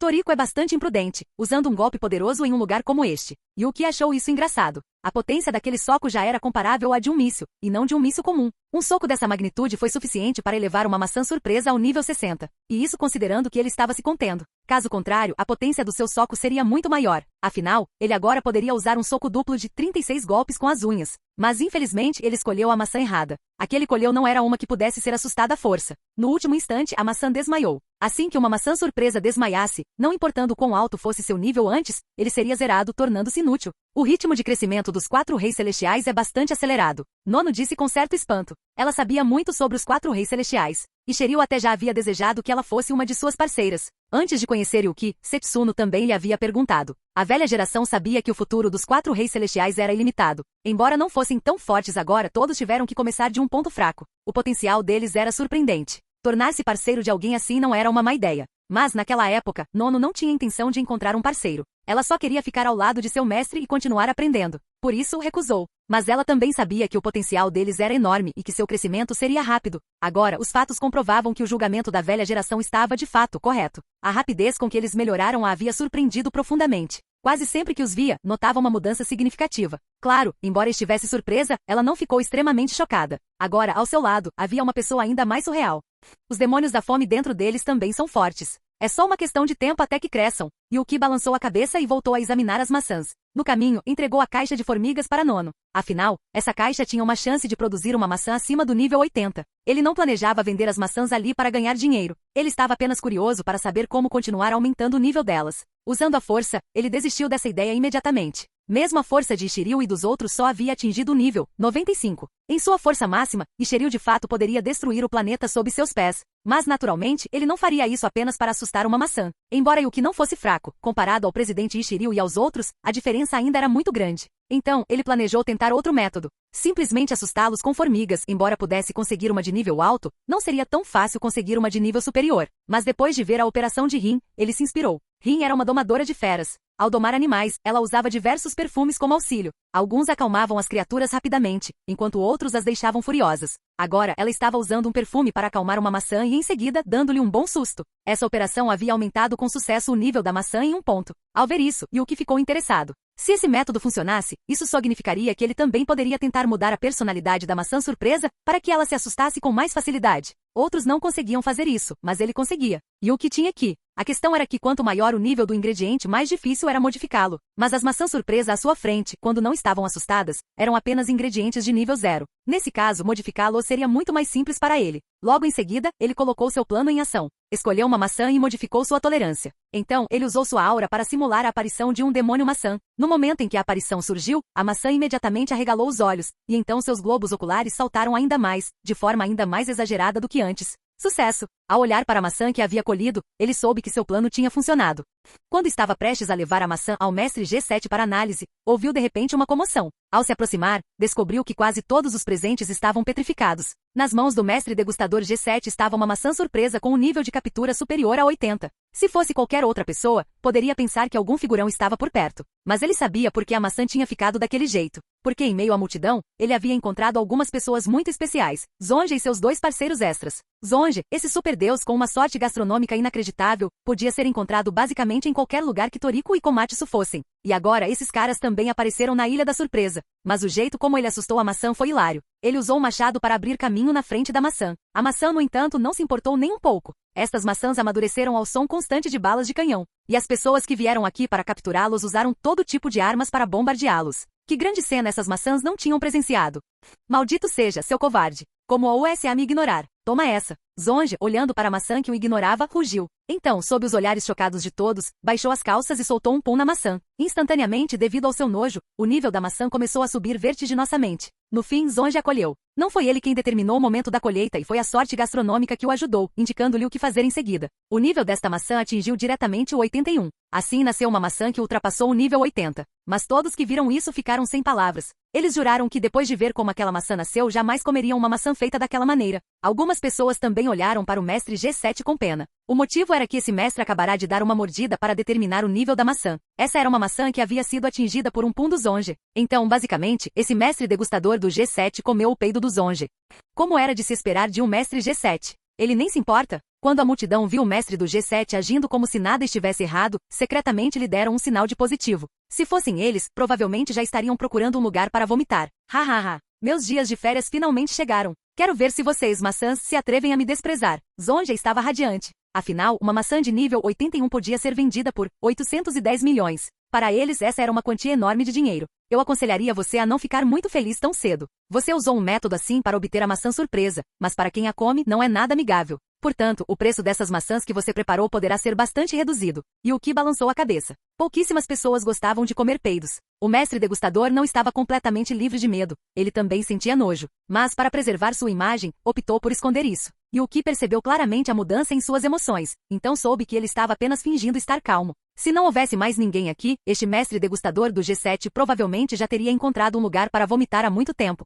Toriko é bastante imprudente, usando um golpe poderoso em um lugar como este. Yuki achou isso engraçado. A potência daquele soco já era comparável à de um míssil, e não de um míssil comum. Um soco dessa magnitude foi suficiente para elevar uma maçã surpresa ao nível 60. E isso considerando que ele estava se contendo. Caso contrário, a potência do seu soco seria muito maior. Afinal, ele agora poderia usar um soco duplo de 36 golpes com as unhas. Mas infelizmente ele escolheu a maçã errada. Aquele colheu não era uma que pudesse ser assustada à força. No último instante, a maçã desmaiou. Assim que uma maçã surpresa desmaiasse, não importando quão alto fosse seu nível antes, ele seria zerado, tornando-se inútil. O ritmo de crescimento dos 4 reis celestiais é bastante acelerado. Nono disse com certo espanto. Ela sabia muito sobre os 4 reis celestiais. E Shiryu até já havia desejado que ela fosse uma de suas parceiras. Antes de conhecer Yuki, Setsuno também lhe havia perguntado. A velha geração sabia que o futuro dos 4 reis celestiais era ilimitado. Embora não fossem tão fortes agora, todos tiveram que começar de um ponto fraco. O potencial deles era surpreendente. Tornar-se parceiro de alguém assim não era uma má ideia. Mas, naquela época, Nono não tinha intenção de encontrar um parceiro. Ela só queria ficar ao lado de seu mestre e continuar aprendendo. Por isso, recusou. Mas ela também sabia que o potencial deles era enorme e que seu crescimento seria rápido. Agora, os fatos comprovavam que o julgamento da velha geração estava de fato correto. A rapidez com que eles melhoraram a havia surpreendido profundamente. Quase sempre que os via, notava uma mudança significativa. Claro, embora estivesse surpresa, ela não ficou extremamente chocada. Agora, ao seu lado, havia uma pessoa ainda mais surreal. Os demônios da fome dentro deles também são fortes. É só uma questão de tempo até que cresçam. Yuki balançou a cabeça e voltou a examinar as maçãs. No caminho, entregou a caixa de formigas para Nono. Afinal, essa caixa tinha uma chance de produzir uma maçã acima do nível 80. Ele não planejava vender as maçãs ali para ganhar dinheiro. Ele estava apenas curioso para saber como continuar aumentando o nível delas. Usando a força, ele desistiu dessa ideia imediatamente. Mesmo a força de Shiryu e dos outros só havia atingido o nível 95. Em sua força máxima, Shiryu de fato poderia destruir o planeta sob seus pés. Mas, naturalmente, ele não faria isso apenas para assustar uma maçã. Embora Yuki não fosse fraco, comparado ao presidente Shiryu e aos outros, a diferença ainda era muito grande. Então, ele planejou tentar outro método. Simplesmente assustá-los com formigas. Embora pudesse conseguir uma de nível alto, não seria tão fácil conseguir uma de nível superior. Mas depois de ver a operação de Rin, ele se inspirou. Rin era uma domadora de feras. Ao domar animais, ela usava diversos perfumes como auxílio. Alguns acalmavam as criaturas rapidamente, enquanto outros as deixavam furiosas. Agora, ela estava usando um perfume para acalmar uma maçã e em seguida, dando-lhe um bom susto. Essa operação havia aumentado com sucesso o nível da maçã em um ponto. Ao ver isso, Yuki ficou interessado. Se esse método funcionasse, isso significaria que ele também poderia tentar mudar a personalidade da maçã surpresa para que ela se assustasse com mais facilidade. Outros não conseguiam fazer isso, mas ele conseguia. Yuki tinha que. A questão era que quanto maior o nível do ingrediente, mais difícil era modificá-lo. Mas as maçãs surpresa à sua frente, quando não estavam assustadas, eram apenas ingredientes de nível 0. Nesse caso, modificá-lo seria muito mais simples para ele. Logo em seguida, ele colocou seu plano em ação. Escolheu uma maçã e modificou sua tolerância. Então, ele usou sua aura para simular a aparição de um demônio maçã. No momento em que a aparição surgiu, a maçã imediatamente arregalou os olhos, e então seus globos oculares saltaram ainda mais, de forma ainda mais exagerada do que antes. Sucesso! Ao olhar para a maçã que havia colhido, ele soube que seu plano tinha funcionado. Quando estava prestes a levar a maçã ao mestre G7 para análise, ouviu de repente uma comoção. Ao se aproximar, descobriu que quase todos os presentes estavam petrificados. Nas mãos do mestre degustador G7 estava uma maçã surpresa com um nível de captura superior a 80. Se fosse qualquer outra pessoa, poderia pensar que algum figurão estava por perto. Mas ele sabia por que a maçã tinha ficado daquele jeito. Porque em meio à multidão, ele havia encontrado algumas pessoas muito especiais, Zonge e seus 2 parceiros extras. Zonge, esse superdeus com uma sorte gastronômica inacreditável, podia ser encontrado basicamente em qualquer lugar que Toriko e Komatsu fossem. E agora esses caras também apareceram na Ilha da Surpresa. Mas o jeito como ele assustou a maçã foi hilário. Ele usou o machado para abrir caminho na frente da maçã. A maçã, no entanto, não se importou nem um pouco. Estas maçãs amadureceram ao som constante de balas de canhão. E as pessoas que vieram aqui para capturá-los usaram todo tipo de armas para bombardeá-los. Que grande cena essas maçãs não tinham presenciado. Maldito seja, seu covarde. Como ousa me ignorar. Toma essa. Zonge, olhando para a maçã que o ignorava, rugiu. Então, sob os olhares chocados de todos, baixou as calças e soltou um pum na maçã. Instantaneamente, devido ao seu nojo, o nível da maçã começou a subir vertiginosamente. No fim, Zonge a colheu. Não foi ele quem determinou o momento da colheita e foi a sorte gastronômica que o ajudou, indicando-lhe o que fazer em seguida. O nível desta maçã atingiu diretamente o 81. Assim nasceu uma maçã que ultrapassou o nível 80. Mas todos que viram isso ficaram sem palavras. Eles juraram que depois de ver como aquela maçã nasceu jamais comeriam uma maçã feita daquela maneira. Algumas pessoas também olharam para o mestre G7 com pena. O motivo era que esse mestre acabará de dar uma mordida para determinar o nível da maçã. Essa era uma maçã que havia sido atingida por um pum do Zonge. Então, basicamente, esse mestre degustador do G7 comeu o peido do Zonge. Como era de se esperar de um mestre G7? Ele nem se importa. Quando a multidão viu o mestre do G7 agindo como se nada estivesse errado, secretamente lhe deram um sinal de positivo. Se fossem eles, provavelmente já estariam procurando um lugar para vomitar. Hahaha. Meus dias de férias finalmente chegaram. Quero ver se vocês, maçãs, se atrevem a me desprezar. Zonge estava radiante. Afinal, uma maçã de nível 81 podia ser vendida por 810 milhões. Para eles, essa era uma quantia enorme de dinheiro. Eu aconselharia você a não ficar muito feliz tão cedo. Você usou um método assim para obter a maçã surpresa, mas para quem a come, não é nada amigável. Portanto, o preço dessas maçãs que você preparou poderá ser bastante reduzido. Yuki balançou a cabeça. Pouquíssimas pessoas gostavam de comer peidos. O mestre degustador não estava completamente livre de medo. Ele também sentia nojo. Mas, para preservar sua imagem, optou por esconder isso. Yuki percebeu claramente a mudança em suas emoções, então soube que ele estava apenas fingindo estar calmo. Se não houvesse mais ninguém aqui, este mestre degustador do G7 provavelmente já teria encontrado um lugar para vomitar há muito tempo.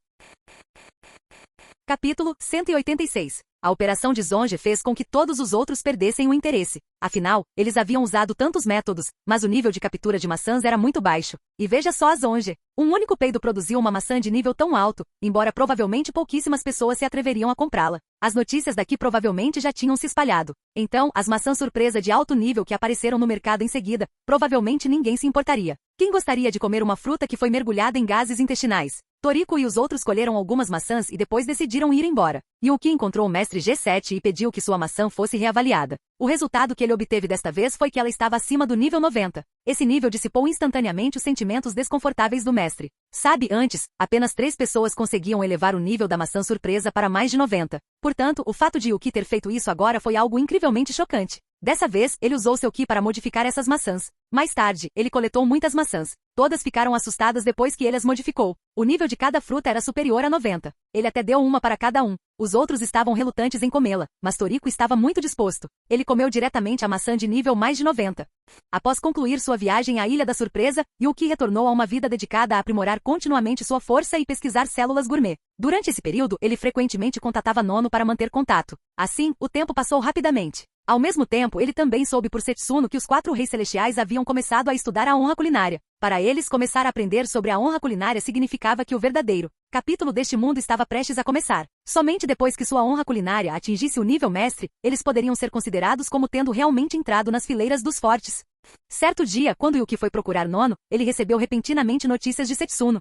Capítulo 186. A operação de Zonge fez com que todos os outros perdessem o interesse. Afinal, eles haviam usado tantos métodos, mas o nível de captura de maçãs era muito baixo. E veja só a Zonge. Um único peido produziu uma maçã de nível tão alto, embora provavelmente pouquíssimas pessoas se atreveriam a comprá-la. As notícias daqui provavelmente já tinham se espalhado. Então, as maçãs surpresa de alto nível que apareceram no mercado em seguida, provavelmente ninguém se importaria. Quem gostaria de comer uma fruta que foi mergulhada em gases intestinais? Toriko e os outros colheram algumas maçãs e depois decidiram ir embora. Yuki encontrou o mestre G7 e pediu que sua maçã fosse reavaliada. O resultado que ele obteve desta vez foi que ela estava acima do nível 90. Esse nível dissipou instantaneamente os sentimentos desconfortáveis do mestre. Sabe, antes, apenas 3 pessoas conseguiam elevar o nível da maçã surpresa para mais de 90. Portanto, o fato de Yuki ter feito isso agora foi algo incrivelmente chocante. Dessa vez, ele usou seu Ki para modificar essas maçãs. Mais tarde, ele coletou muitas maçãs. Todas ficaram assustadas depois que ele as modificou. O nível de cada fruta era superior a 90. Ele até deu uma para cada um. Os outros estavam relutantes em comê-la, mas Toriko estava muito disposto. Ele comeu diretamente a maçã de nível mais de 90. Após concluir sua viagem à Ilha da Surpresa, Yuki retornou a uma vida dedicada a aprimorar continuamente sua força e pesquisar células gourmet. Durante esse período, ele frequentemente contatava Nono para manter contato. Assim, o tempo passou rapidamente. Ao mesmo tempo, ele também soube por Setsuno que os 4 reis celestiais haviam começado a estudar a honra culinária. Para eles, começar a aprender sobre a honra culinária significava que o verdadeiro capítulo deste mundo estava prestes a começar. Somente depois que sua honra culinária atingisse o nível mestre, eles poderiam ser considerados como tendo realmente entrado nas fileiras dos fortes. Certo dia, quando Yuki foi procurar Nono, ele recebeu repentinamente notícias de Setsuno.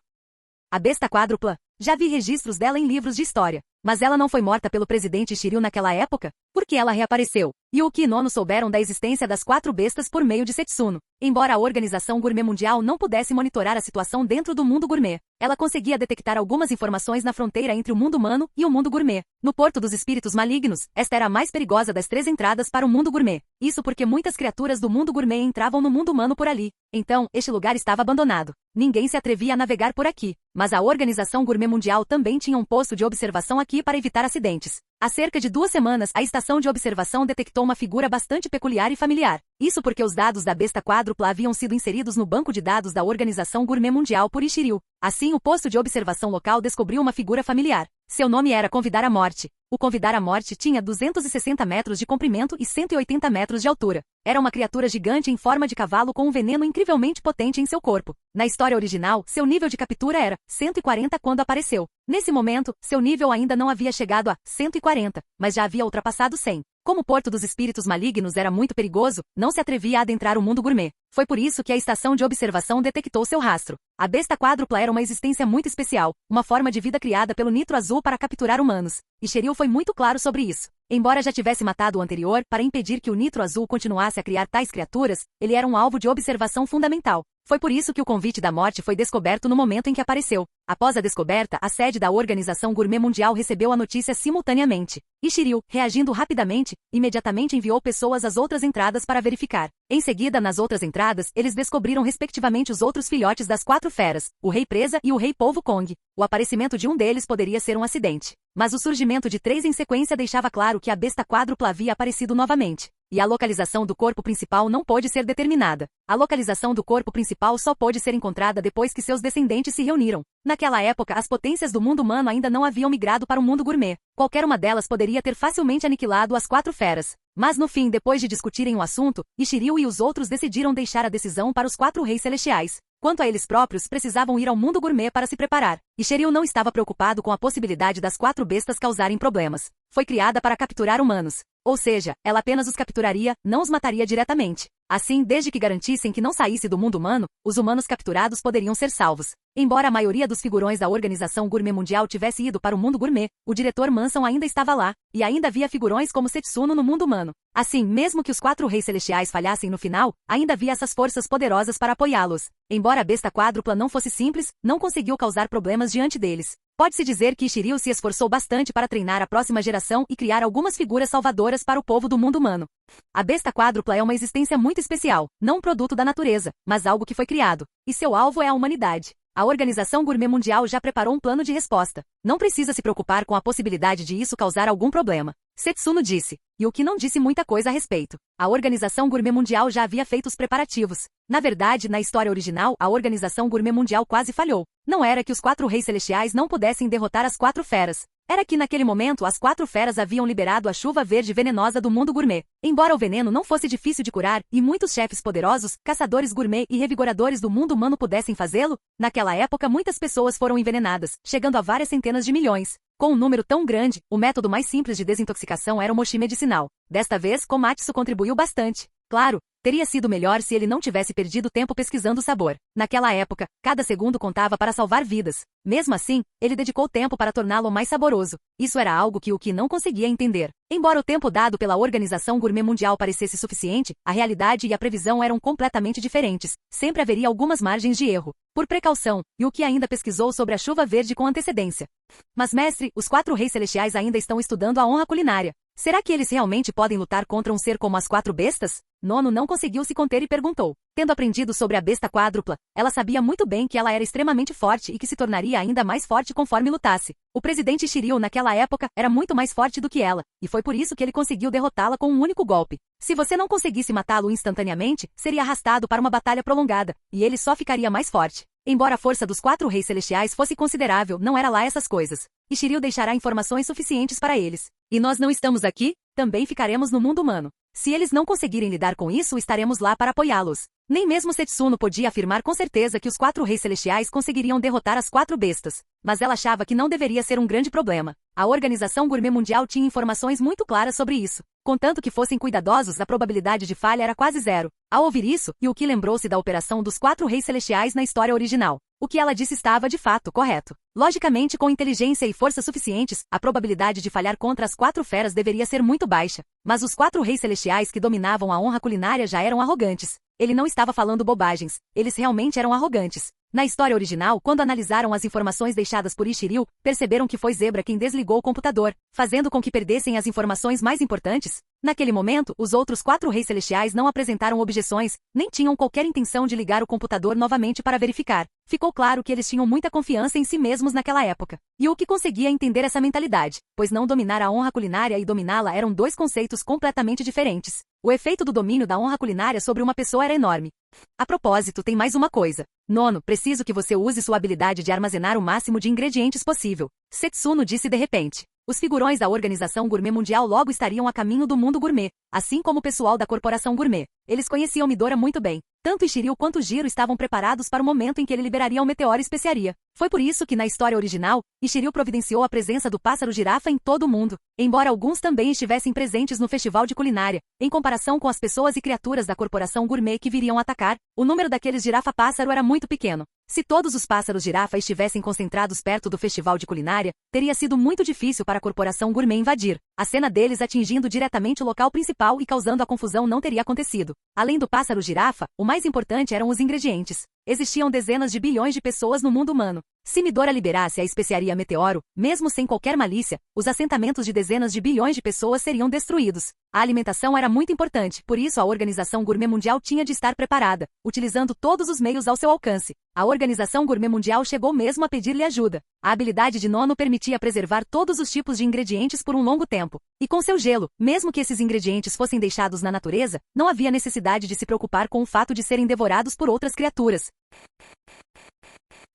A besta quádrupla. Já vi registros dela em livros de história. Mas ela não foi morta pelo presidente Shiryu naquela época? Por que ela reapareceu? Yuki e Nono souberam da existência das 4 bestas por meio de Setsuno. Embora a Organização Gourmet Mundial não pudesse monitorar a situação dentro do mundo gourmet, ela conseguia detectar algumas informações na fronteira entre o mundo humano e o mundo gourmet. No Porto dos Espíritos Malignos, esta era a mais perigosa das 3 entradas para o mundo gourmet. Isso porque muitas criaturas do mundo gourmet entravam no mundo humano por ali. Então, este lugar estava abandonado. Ninguém se atrevia a navegar por aqui. Mas a Organização Gourmet Mundial também tinha um posto de observação aqui. aqui para evitar acidentes. Há cerca de 2 semanas, a estação de observação detectou uma figura bastante peculiar e familiar. Isso porque os dados da besta quádrupla haviam sido inseridos no banco de dados da Organização Gourmet Mundial por Ishiryu. Assim, o posto de observação local descobriu uma figura familiar. Seu nome era Convidar a Morte. O Convidar a Morte tinha 260 metros de comprimento e 180 metros de altura. Era uma criatura gigante em forma de cavalo com um veneno incrivelmente potente em seu corpo. Na história original, seu nível de captura era 140 quando apareceu. Nesse momento, seu nível ainda não havia chegado a 140, mas já havia ultrapassado 100. Como o Porto dos Espíritos Malignos era muito perigoso, não se atrevia a adentrar o mundo gourmet. Foi por isso que a estação de observação detectou seu rastro. A besta quádrupla era uma existência muito especial, uma forma de vida criada pelo Nitro Azul para capturar humanos. E Shiryu foi muito claro sobre isso. Embora já tivesse matado o anterior, para impedir que o Nitro Azul continuasse a criar tais criaturas, ele era um alvo de observação fundamental. Foi por isso que o convite da morte foi descoberto no momento em que apareceu. Após a descoberta, a sede da Organização Gourmet Mundial recebeu a notícia simultaneamente. E Shiryu, reagindo rapidamente, imediatamente enviou pessoas às outras entradas para verificar. Em seguida, nas outras entradas, eles descobriram respectivamente os outros filhotes das 4 feras, o Rei Presa e o Rei Polvo Kong. O aparecimento de um deles poderia ser um acidente. Mas o surgimento de 3 em sequência deixava claro que a besta quádrupla havia aparecido novamente. E a localização do corpo principal não pôde ser determinada. A localização do corpo principal só pôde ser encontrada depois que seus descendentes se reuniram. Naquela época, as potências do mundo humano ainda não haviam migrado para o mundo gourmet. Qualquer uma delas poderia ter facilmente aniquilado as 4 feras. Mas no fim, depois de discutirem o assunto, Ishiryu e os outros decidiram deixar a decisão para os 4 reis celestiais. Quanto a eles próprios, precisavam ir ao mundo gourmet para se preparar. E Shiryu não estava preocupado com a possibilidade das 4 bestas causarem problemas. Foi criada para capturar humanos. Ou seja, ela apenas os capturaria, não os mataria diretamente. Assim, desde que garantissem que não saísse do mundo humano, os humanos capturados poderiam ser salvos. Embora a maioria dos figurões da Organização Gourmet Mundial tivesse ido para o mundo gourmet, o diretor Manson ainda estava lá, e ainda havia figurões como Setsuno no mundo humano. Assim, mesmo que os 4 reis celestiais falhassem no final, ainda havia essas forças poderosas para apoiá-los. Embora a besta quádrupla não fosse simples, não conseguiu causar problemas diante deles. Pode-se dizer que Shiryu se esforçou bastante para treinar a próxima geração e criar algumas figuras salvadoras para o povo do mundo humano. A besta quádrupla é uma existência muito especial, não um produto da natureza, mas algo que foi criado. E seu alvo é a humanidade. A Organização Gourmet Mundial já preparou um plano de resposta. Não precisa se preocupar com a possibilidade de isso causar algum problema. Setsuno disse, e o que não disse muita coisa a respeito. A Organização Gourmet Mundial já havia feito os preparativos. Na verdade, na história original, a Organização Gourmet Mundial quase falhou. Não era que os 4 reis celestiais não pudessem derrotar as 4 feras. Era que naquele momento as 4 feras haviam liberado a chuva verde venenosa do mundo gourmet. Embora o veneno não fosse difícil de curar, e muitos chefes poderosos, caçadores gourmet e revigoradores do mundo humano pudessem fazê-lo, naquela época muitas pessoas foram envenenadas, chegando a várias centenas de milhões. Com um número tão grande, o método mais simples de desintoxicação era o mochi medicinal. Desta vez, Komatsu contribuiu bastante. Claro, teria sido melhor se ele não tivesse perdido tempo pesquisando o sabor. Naquela época, cada segundo contava para salvar vidas. Mesmo assim, ele dedicou tempo para torná-lo mais saboroso. Isso era algo que o Ki não conseguia entender. Embora o tempo dado pela Organização Gourmet Mundial parecesse suficiente, a realidade e a previsão eram completamente diferentes. Sempre haveria algumas margens de erro. Por precaução, Yuki ainda pesquisou sobre a chuva verde com antecedência. Mas mestre, os 4 reis celestiais ainda estão estudando a honra culinária. Será que eles realmente podem lutar contra um ser como as 4 bestas? Nono não conseguiu se conter e perguntou. Tendo aprendido sobre a besta quádrupla, ela sabia muito bem que ela era extremamente forte e que se tornaria ainda mais forte conforme lutasse. O presidente Shiryu naquela época era muito mais forte do que ela, e foi por isso que ele conseguiu derrotá-la com um único golpe. Se você não conseguisse matá-lo instantaneamente, seria arrastado para uma batalha prolongada, e ele só ficaria mais forte. Embora a força dos 4 reis celestiais fosse considerável, não era lá essas coisas. E Shiryu deixará informações suficientes para eles. E nós não estamos aqui? Também ficaremos no mundo humano. Se eles não conseguirem lidar com isso, estaremos lá para apoiá-los. Nem mesmo Setsuno podia afirmar com certeza que os 4 reis celestiais conseguiriam derrotar as 4 bestas. Mas ela achava que não deveria ser um grande problema. A Organização Gourmet Mundial tinha informações muito claras sobre isso. Contanto que fossem cuidadosos, a probabilidade de falha era quase 0. Ao ouvir isso, Yuki lembrou-se da operação dos 4 reis celestiais na história original. O que ela disse estava de fato correto. Logicamente, com inteligência e força suficientes, a probabilidade de falhar contra as 4 feras deveria ser muito baixa. Mas os 4 reis celestiais que dominavam a honra culinária já eram arrogantes. Ele não estava falando bobagens. Eles realmente eram arrogantes. Na história original, quando analisaram as informações deixadas por Ishiryu, perceberam que foi Zebra quem desligou o computador, fazendo com que perdessem as informações mais importantes. Naquele momento, os outros 4 reis celestiais não apresentaram objeções, nem tinham qualquer intenção de ligar o computador novamente para verificar. Ficou claro que eles tinham muita confiança em si mesmos naquela época. E o que conseguia entender essa mentalidade, pois não dominar a honra culinária e dominá-la eram 2 conceitos completamente diferentes. O efeito do domínio da honra culinária sobre uma pessoa era enorme. A propósito, tem mais uma coisa. Nono, preciso que você use sua habilidade de armazenar o máximo de ingredientes possível. Setsuno disse de repente. Os figurões da Organização Gourmet Mundial logo estariam a caminho do mundo gourmet, assim como o pessoal da Corporação Gourmet. Eles conheciam Midora muito bem. Tanto Ishiryu quanto Jiro estavam preparados para o momento em que ele liberaria o meteoro especiaria. Foi por isso que na história original, Ishiryu providenciou a presença do pássaro girafa em todo o mundo, embora alguns também estivessem presentes no festival de culinária. Em comparação com as pessoas e criaturas da Corporação Gourmet que viriam atacar, o número daqueles girafa-pássaro era muito pequeno. Se todos os pássaros girafa estivessem concentrados perto do festival de culinária, teria sido muito difícil para a Corporação Gourmet invadir. A cena deles atingindo diretamente o local principal e causando a confusão não teria acontecido. Além do pássaro girafa, o mais importante eram os ingredientes. Existiam dezenas de bilhões de pessoas no mundo humano. Se Midora liberasse a especiaria meteoro, mesmo sem qualquer malícia, os assentamentos de dezenas de bilhões de pessoas seriam destruídos. A alimentação era muito importante, por isso a Organização Gourmet Mundial tinha de estar preparada, utilizando todos os meios ao seu alcance. A Organização Gourmet Mundial chegou mesmo a pedir-lhe ajuda. A habilidade de Nono permitia preservar todos os tipos de ingredientes por um longo tempo. E com seu gelo, mesmo que esses ingredientes fossem deixados na natureza, não havia necessidade de se preocupar com o fato de serem devorados por outras criaturas.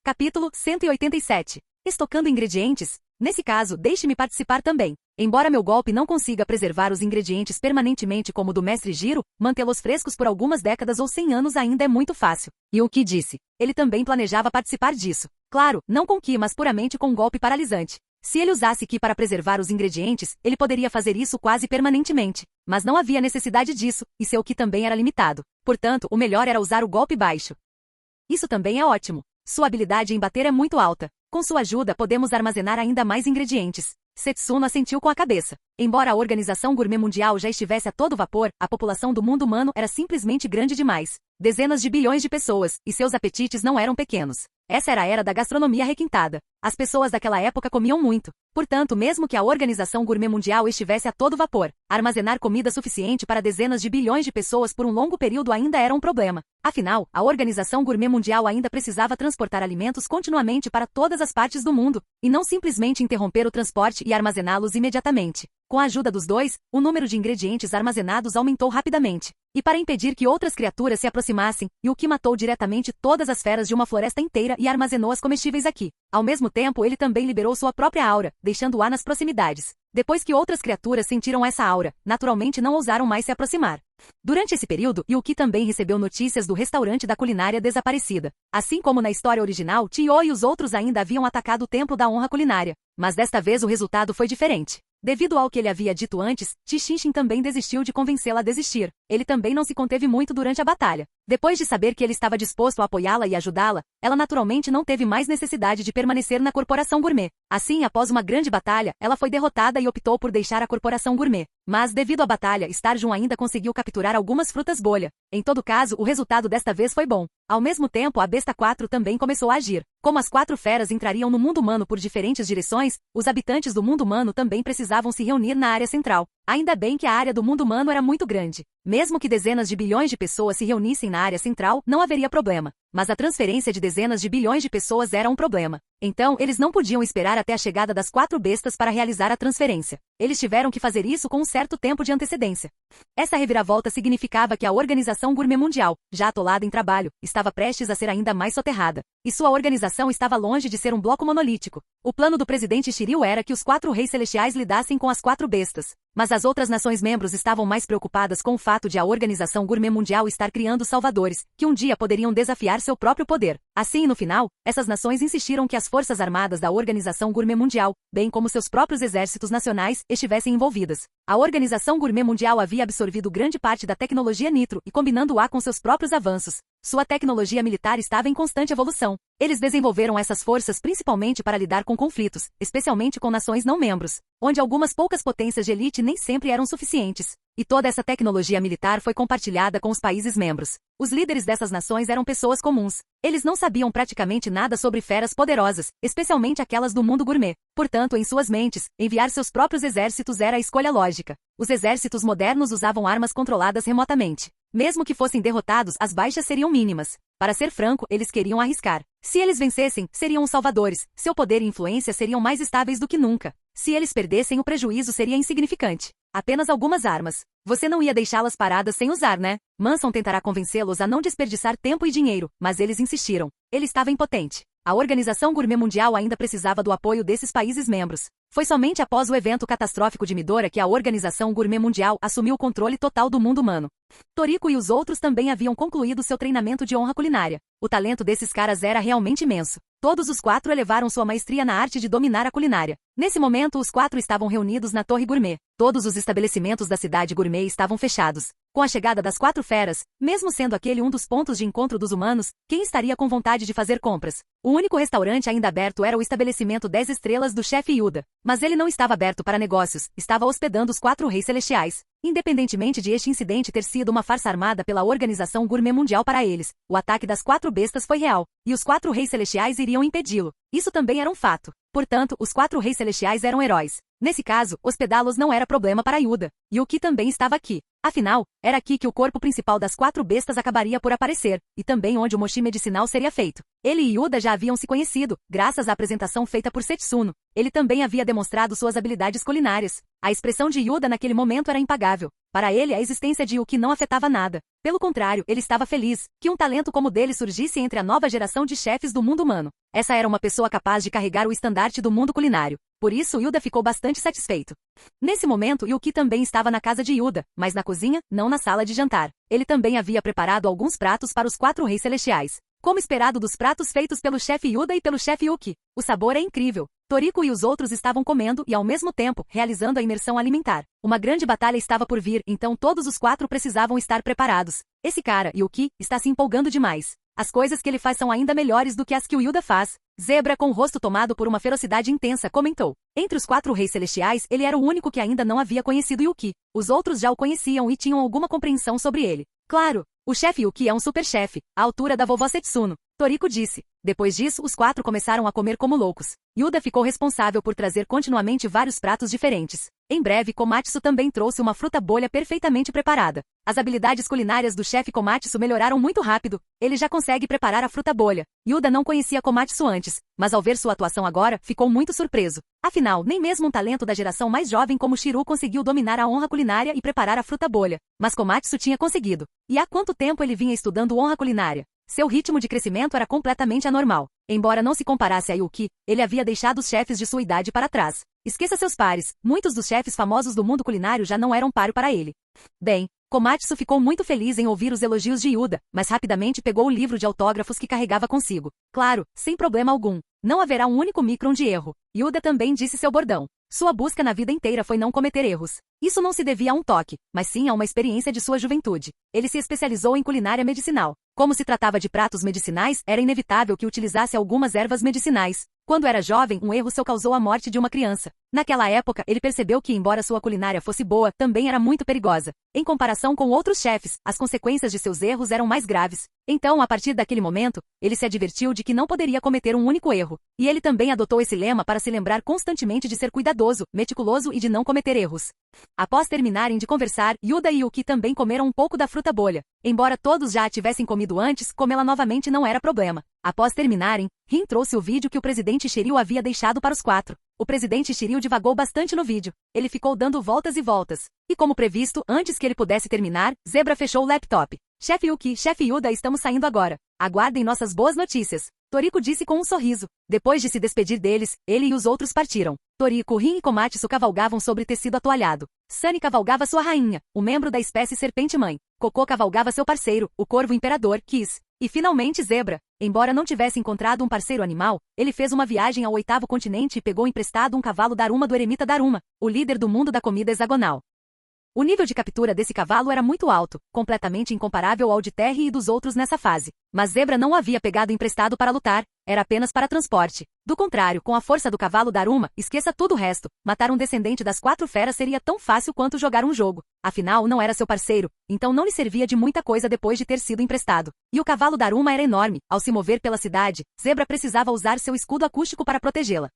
Capítulo 187. Estocando ingredientes. Nesse caso, deixe-me participar também. Embora meu golpe não consiga preservar os ingredientes permanentemente como o do mestre Jiro, mantê-los frescos por algumas décadas ou 100 anos ainda é muito fácil. E o que disse? Ele também planejava participar disso. Claro, não com Ki, mas puramente com um golpe paralisante. Se ele usasse Ki para preservar os ingredientes, ele poderia fazer isso quase permanentemente. Mas não havia necessidade disso, e seu Ki também era limitado. Portanto, o melhor era usar o golpe baixo. Isso também é ótimo. Sua habilidade em bater é muito alta. Com sua ajuda, podemos armazenar ainda mais ingredientes. Setsuno assentiu com a cabeça. Embora a Organização Gourmet Mundial já estivesse a todo vapor, a população do mundo humano era simplesmente grande demais. Dezenas de bilhões de pessoas, e seus apetites não eram pequenos. Essa era a era da gastronomia requintada. As pessoas daquela época comiam muito. Portanto, mesmo que a Organização Gourmet Mundial estivesse a todo vapor, armazenar comida suficiente para dezenas de bilhões de pessoas por um longo período ainda era um problema. Afinal, a Organização Gourmet Mundial ainda precisava transportar alimentos continuamente para todas as partes do mundo, e não simplesmente interromper o transporte e armazená-los imediatamente. Com a ajuda dos dois, o número de ingredientes armazenados aumentou rapidamente. E para impedir que outras criaturas se aproximassem, Yuki matou diretamente todas as feras de uma floresta inteira e armazenou as comestíveis aqui. Ao mesmo tempo, ele também liberou sua própria aura, deixando-a nas proximidades. Depois que outras criaturas sentiram essa aura, naturalmente não ousaram mais se aproximar. Durante esse período, Yuki também recebeu notícias do restaurante da culinária desaparecida. Assim como na história original, Tio e os outros ainda haviam atacado o templo da honra culinária. Mas desta vez o resultado foi diferente. Devido ao que ele havia dito antes, Tixinxin também desistiu de convencê-la a desistir. Ele também não se conteve muito durante a batalha. Depois de saber que ele estava disposto a apoiá-la e ajudá-la, ela naturalmente não teve mais necessidade de permanecer na Corporação Gourmet. Assim, após uma grande batalha, ela foi derrotada e optou por deixar a Corporação Gourmet. Mas, devido à batalha, Starjun ainda conseguiu capturar algumas frutas bolha. Em todo caso, o resultado desta vez foi bom. Ao mesmo tempo, a Besta 4 também começou a agir. Como as 4 feras entrariam no mundo humano por diferentes direções, os habitantes do mundo humano também precisavam se reunir na área central. Ainda bem que a área do mundo humano era muito grande. Mesmo que dezenas de bilhões de pessoas se reunissem na área central, não haveria problema. Mas a transferência de dezenas de bilhões de pessoas era um problema. Então, eles não podiam esperar até a chegada das 4 bestas para realizar a transferência. Eles tiveram que fazer isso com um certo tempo de antecedência. Essa reviravolta significava que a Organização Gourmet Mundial, já atolada em trabalho, estava prestes a ser ainda mais soterrada. E sua organização estava longe de ser um bloco monolítico. O plano do presidente Shiryu era que os 4 reis celestiais lidassem com as 4 bestas. Mas as outras nações membros estavam mais preocupadas com o fato de a Organização Gourmet Mundial estar criando salvadores, que um dia poderiam desafiar seu próprio poder. Assim, no final, essas nações insistiram que as forças armadas da Organização Gourmet Mundial, bem como seus próprios exércitos nacionais, estivessem envolvidas. A Organização Gourmet Mundial havia absorvido grande parte da tecnologia Nitro e combinando-a com seus próprios avanços. Sua tecnologia militar estava em constante evolução. Eles desenvolveram essas forças principalmente para lidar com conflitos, especialmente com nações não membros, onde algumas poucas potências de elite nem sempre eram suficientes. E toda essa tecnologia militar foi compartilhada com os países membros. Os líderes dessas nações eram pessoas comuns. Eles não sabiam praticamente nada sobre feras poderosas, especialmente aquelas do mundo gourmet. Portanto, em suas mentes, enviar seus próprios exércitos era a escolha lógica. Os exércitos modernos usavam armas controladas remotamente. Mesmo que fossem derrotados, as baixas seriam mínimas. Para ser franco, eles queriam arriscar. Se eles vencessem, seriam os salvadores. Seu poder e influência seriam mais estáveis do que nunca. Se eles perdessem, o prejuízo seria insignificante. Apenas algumas armas. Você não ia deixá-las paradas sem usar, né? Manson tentará convencê-los a não desperdiçar tempo e dinheiro, mas eles insistiram. Ele estava impotente. A Organização Gourmet Mundial ainda precisava do apoio desses países membros. Foi somente após o evento catastrófico de Midora que a Organização Gourmet Mundial assumiu o controle total do mundo humano. Toriko e os outros também haviam concluído seu treinamento de honra culinária. O talento desses caras era realmente imenso. Todos os 4 elevaram sua maestria na arte de dominar a culinária. Nesse momento, os 4 estavam reunidos na Torre Gourmet. Todos os estabelecimentos da cidade gourmet estavam fechados. Com a chegada das 4 feras, mesmo sendo aquele um dos pontos de encontro dos humanos, quem estaria com vontade de fazer compras? O único restaurante ainda aberto era o estabelecimento 10 estrelas do chefe Yuda. Mas ele não estava aberto para negócios, estava hospedando os 4 reis celestiais. Independentemente de este incidente ter sido uma farsa armada pela Organização Gourmet Mundial para eles, o ataque das 4 bestas foi real, e os 4 reis celestiais iriam impedi-lo. Isso também era um fato. Portanto, os 4 reis celestiais eram heróis. Nesse caso, hospedá-los não era problema para Yuda. Yuki também estava aqui. Afinal, era aqui que o corpo principal das 4 bestas acabaria por aparecer, e também onde o mochi medicinal seria feito. Ele e Yuda já haviam se conhecido, graças à apresentação feita por Setsuno. Ele também havia demonstrado suas habilidades culinárias. A expressão de Yuda naquele momento era impagável. Para ele, a existência de Yuki não afetava nada. Pelo contrário, ele estava feliz que um talento como o dele surgisse entre a nova geração de chefes do mundo humano. Essa era uma pessoa capaz de carregar o estandarte do mundo culinário. Por isso, Yuda ficou bastante satisfeito. Nesse momento, Yuki também estava na casa de Yuda, mas na cozinha, não na sala de jantar. Ele também havia preparado alguns pratos para os 4 reis celestiais. Como esperado dos pratos feitos pelo chefe Yuda e pelo chefe Yuki. O sabor é incrível. Toriko e os outros estavam comendo e, ao mesmo tempo, realizando a imersão alimentar. Uma grande batalha estava por vir, então todos os 4 precisavam estar preparados. Esse cara, Yuki, está se empolgando demais. As coisas que ele faz são ainda melhores do que as que o Yuda faz. Zebra, com o rosto tomado por uma ferocidade intensa, comentou. Entre os 4 reis celestiais, ele era o único que ainda não havia conhecido Yuki. Os outros já o conheciam e tinham alguma compreensão sobre ele. Claro, o chefe Yuki é um super-chefe, à altura da vovó Setsuno. Toriko disse. Depois disso, os 4 começaram a comer como loucos. Yuda ficou responsável por trazer continuamente vários pratos diferentes. Em breve, Komatsu também trouxe uma fruta bolha perfeitamente preparada. As habilidades culinárias do chefe Komatsu melhoraram muito rápido. Ele já consegue preparar a fruta bolha. Yuda não conhecia Komatsu antes, mas ao ver sua atuação agora, ficou muito surpreso. Afinal, nem mesmo um talento da geração mais jovem como Shiru conseguiu dominar a honra culinária e preparar a fruta bolha. Mas Komatsu tinha conseguido. E há quanto tempo ele vinha estudando honra culinária? Seu ritmo de crescimento era completamente anormal. Embora não se comparasse a Yuki, ele havia deixado os chefes de sua idade para trás. Esqueça seus pares, muitos dos chefes famosos do mundo culinário já não eram páreo para ele. Bem, Komatsu ficou muito feliz em ouvir os elogios de Yuda, mas rapidamente pegou o livro de autógrafos que carregava consigo. Claro, sem problema algum. Não haverá um único micron de erro. Yuda também disse seu bordão. Sua busca na vida inteira foi não cometer erros. Isso não se devia a um toque, mas sim a uma experiência de sua juventude. Ele se especializou em culinária medicinal. Como se tratava de pratos medicinais, era inevitável que utilizasse algumas ervas medicinais. Quando era jovem, um erro seu causou a morte de uma criança. Naquela época, ele percebeu que, embora sua culinária fosse boa, também era muito perigosa. Em comparação com outros chefes, as consequências de seus erros eram mais graves. Então, a partir daquele momento, ele se advertiu de que não poderia cometer um único erro. E ele também adotou esse lema para se lembrar constantemente de ser cuidadoso, meticuloso e de não cometer erros. Após terminarem de conversar, Yuda e Yuki também comeram um pouco da fruta bolha. Embora todos já a tivessem comido antes, comê-la novamente não era problema. Após terminarem, Rin trouxe o vídeo que o presidente Shiryu havia deixado para os 4. O presidente Shiryu divagou bastante no vídeo. Ele ficou dando voltas e voltas. E como previsto, antes que ele pudesse terminar, Zebra fechou o laptop. Chefe Yuki, chefe Yuda, estamos saindo agora. Aguardem nossas boas notícias. Toriko disse com um sorriso. Depois de se despedir deles, ele e os outros partiram. Toriko, Rin e Komatsu cavalgavam sobre tecido atoalhado. Sunny cavalgava sua rainha, o membro da espécie serpente-mãe. Koko cavalgava seu parceiro, o corvo imperador, Kiss. E finalmente Zebra. Embora não tivesse encontrado um parceiro animal, ele fez uma viagem ao 8º continente e pegou emprestado um cavalo Daruma do eremita Daruma, o líder do mundo da comida hexagonal. O nível de captura desse cavalo era muito alto, completamente incomparável ao de Terry e dos outros nessa fase. Mas Zebra não o havia pegado emprestado para lutar, era apenas para transporte. Do contrário, com a força do cavalo Daruma, esqueça tudo o resto. Matar um descendente das 4 feras seria tão fácil quanto jogar um jogo. Afinal, não era seu parceiro, então não lhe servia de muita coisa depois de ter sido emprestado. E o cavalo Daruma era enorme. Ao se mover pela cidade, Zebra precisava usar seu escudo acústico para protegê-la.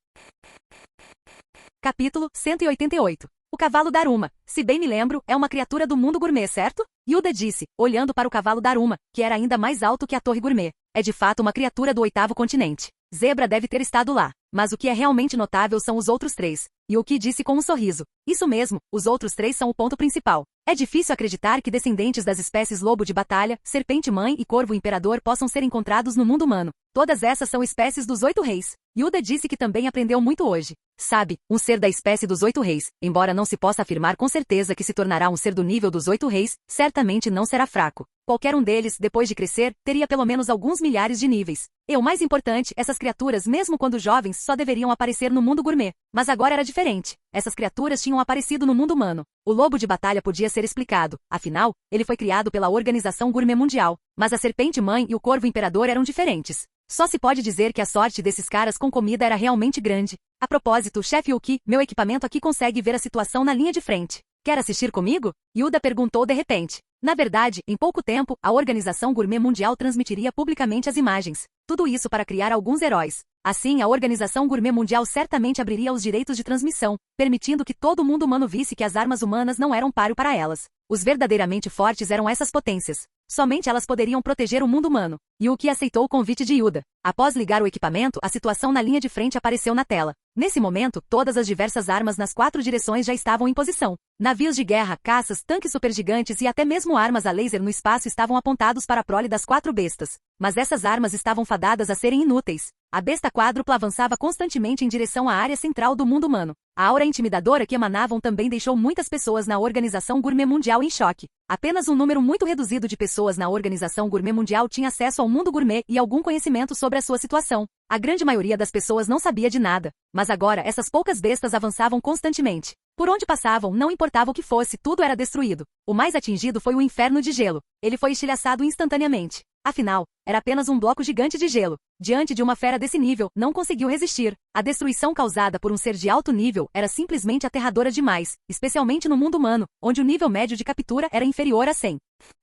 Capítulo 188. O cavalo Daruma, se bem me lembro, é uma criatura do mundo gourmet, certo? Yuda disse, olhando para o cavalo Daruma, que era ainda mais alto que a torre gourmet. É de fato uma criatura do 8º continente. Zebra deve ter estado lá. Mas o que é realmente notável são os outros 3. Yuki disse com um sorriso. Isso mesmo, os outros 3 são o ponto principal. É difícil acreditar que descendentes das espécies lobo de batalha, serpente-mãe e corvo imperador possam ser encontrados no mundo humano. Todas essas são espécies dos 8 reis. Yuda disse que também aprendeu muito hoje. Sabe, um ser da espécie dos 8 reis, embora não se possa afirmar com certeza que se tornará um ser do nível dos 8 reis, certamente não será fraco. Qualquer um deles, depois de crescer, teria pelo menos alguns milhares de níveis. E o mais importante, essas criaturas, mesmo quando jovens, só deveriam aparecer no mundo gourmet. Mas agora era diferente. Essas criaturas tinham aparecido no mundo humano. O lobo de batalha podia ser explicado. Afinal, ele foi criado pela Organização Gourmet Mundial. Mas a serpente-mãe e o corvo imperador eram diferentes. Só se pode dizer que a sorte desses caras com comida era realmente grande. A propósito, chefe Yuki, meu equipamento aqui consegue ver a situação na linha de frente. Quer assistir comigo? Yuda perguntou de repente. Na verdade, em pouco tempo, a Organização Gourmet Mundial transmitiria publicamente as imagens. Tudo isso para criar alguns heróis. Assim, a Organização Gourmet Mundial certamente abriria os direitos de transmissão, permitindo que todo mundo humano visse que as armas humanas não eram páreo para elas. Os verdadeiramente fortes eram essas potências. Somente elas poderiam proteger o mundo humano. Yuki aceitou o convite de Yuda. Após ligar o equipamento, a situação na linha de frente apareceu na tela. Nesse momento, todas as diversas armas nas 4 direções já estavam em posição. Navios de guerra, caças, tanques supergigantes e até mesmo armas a laser no espaço estavam apontados para a prole das 4 bestas. Mas essas armas estavam fadadas a serem inúteis. A besta quádrupla avançava constantemente em direção à área central do mundo humano. A aura intimidadora que emanavam também deixou muitas pessoas na Organização Gourmet Mundial em choque. Apenas um número muito reduzido de pessoas na Organização Gourmet Mundial tinha acesso ao mundo gourmet e algum conhecimento sobre a sua situação. A grande maioria das pessoas não sabia de nada. Mas agora essas poucas bestas avançavam constantemente. Por onde passavam, não importava o que fosse, tudo era destruído. O mais atingido foi o inferno de gelo. Ele foi estilhaçado instantaneamente. Afinal, era apenas um bloco gigante de gelo. Diante de uma fera desse nível, não conseguiu resistir. A destruição causada por um ser de alto nível era simplesmente aterradora demais, especialmente no mundo humano, onde o nível médio de captura era inferior a 100.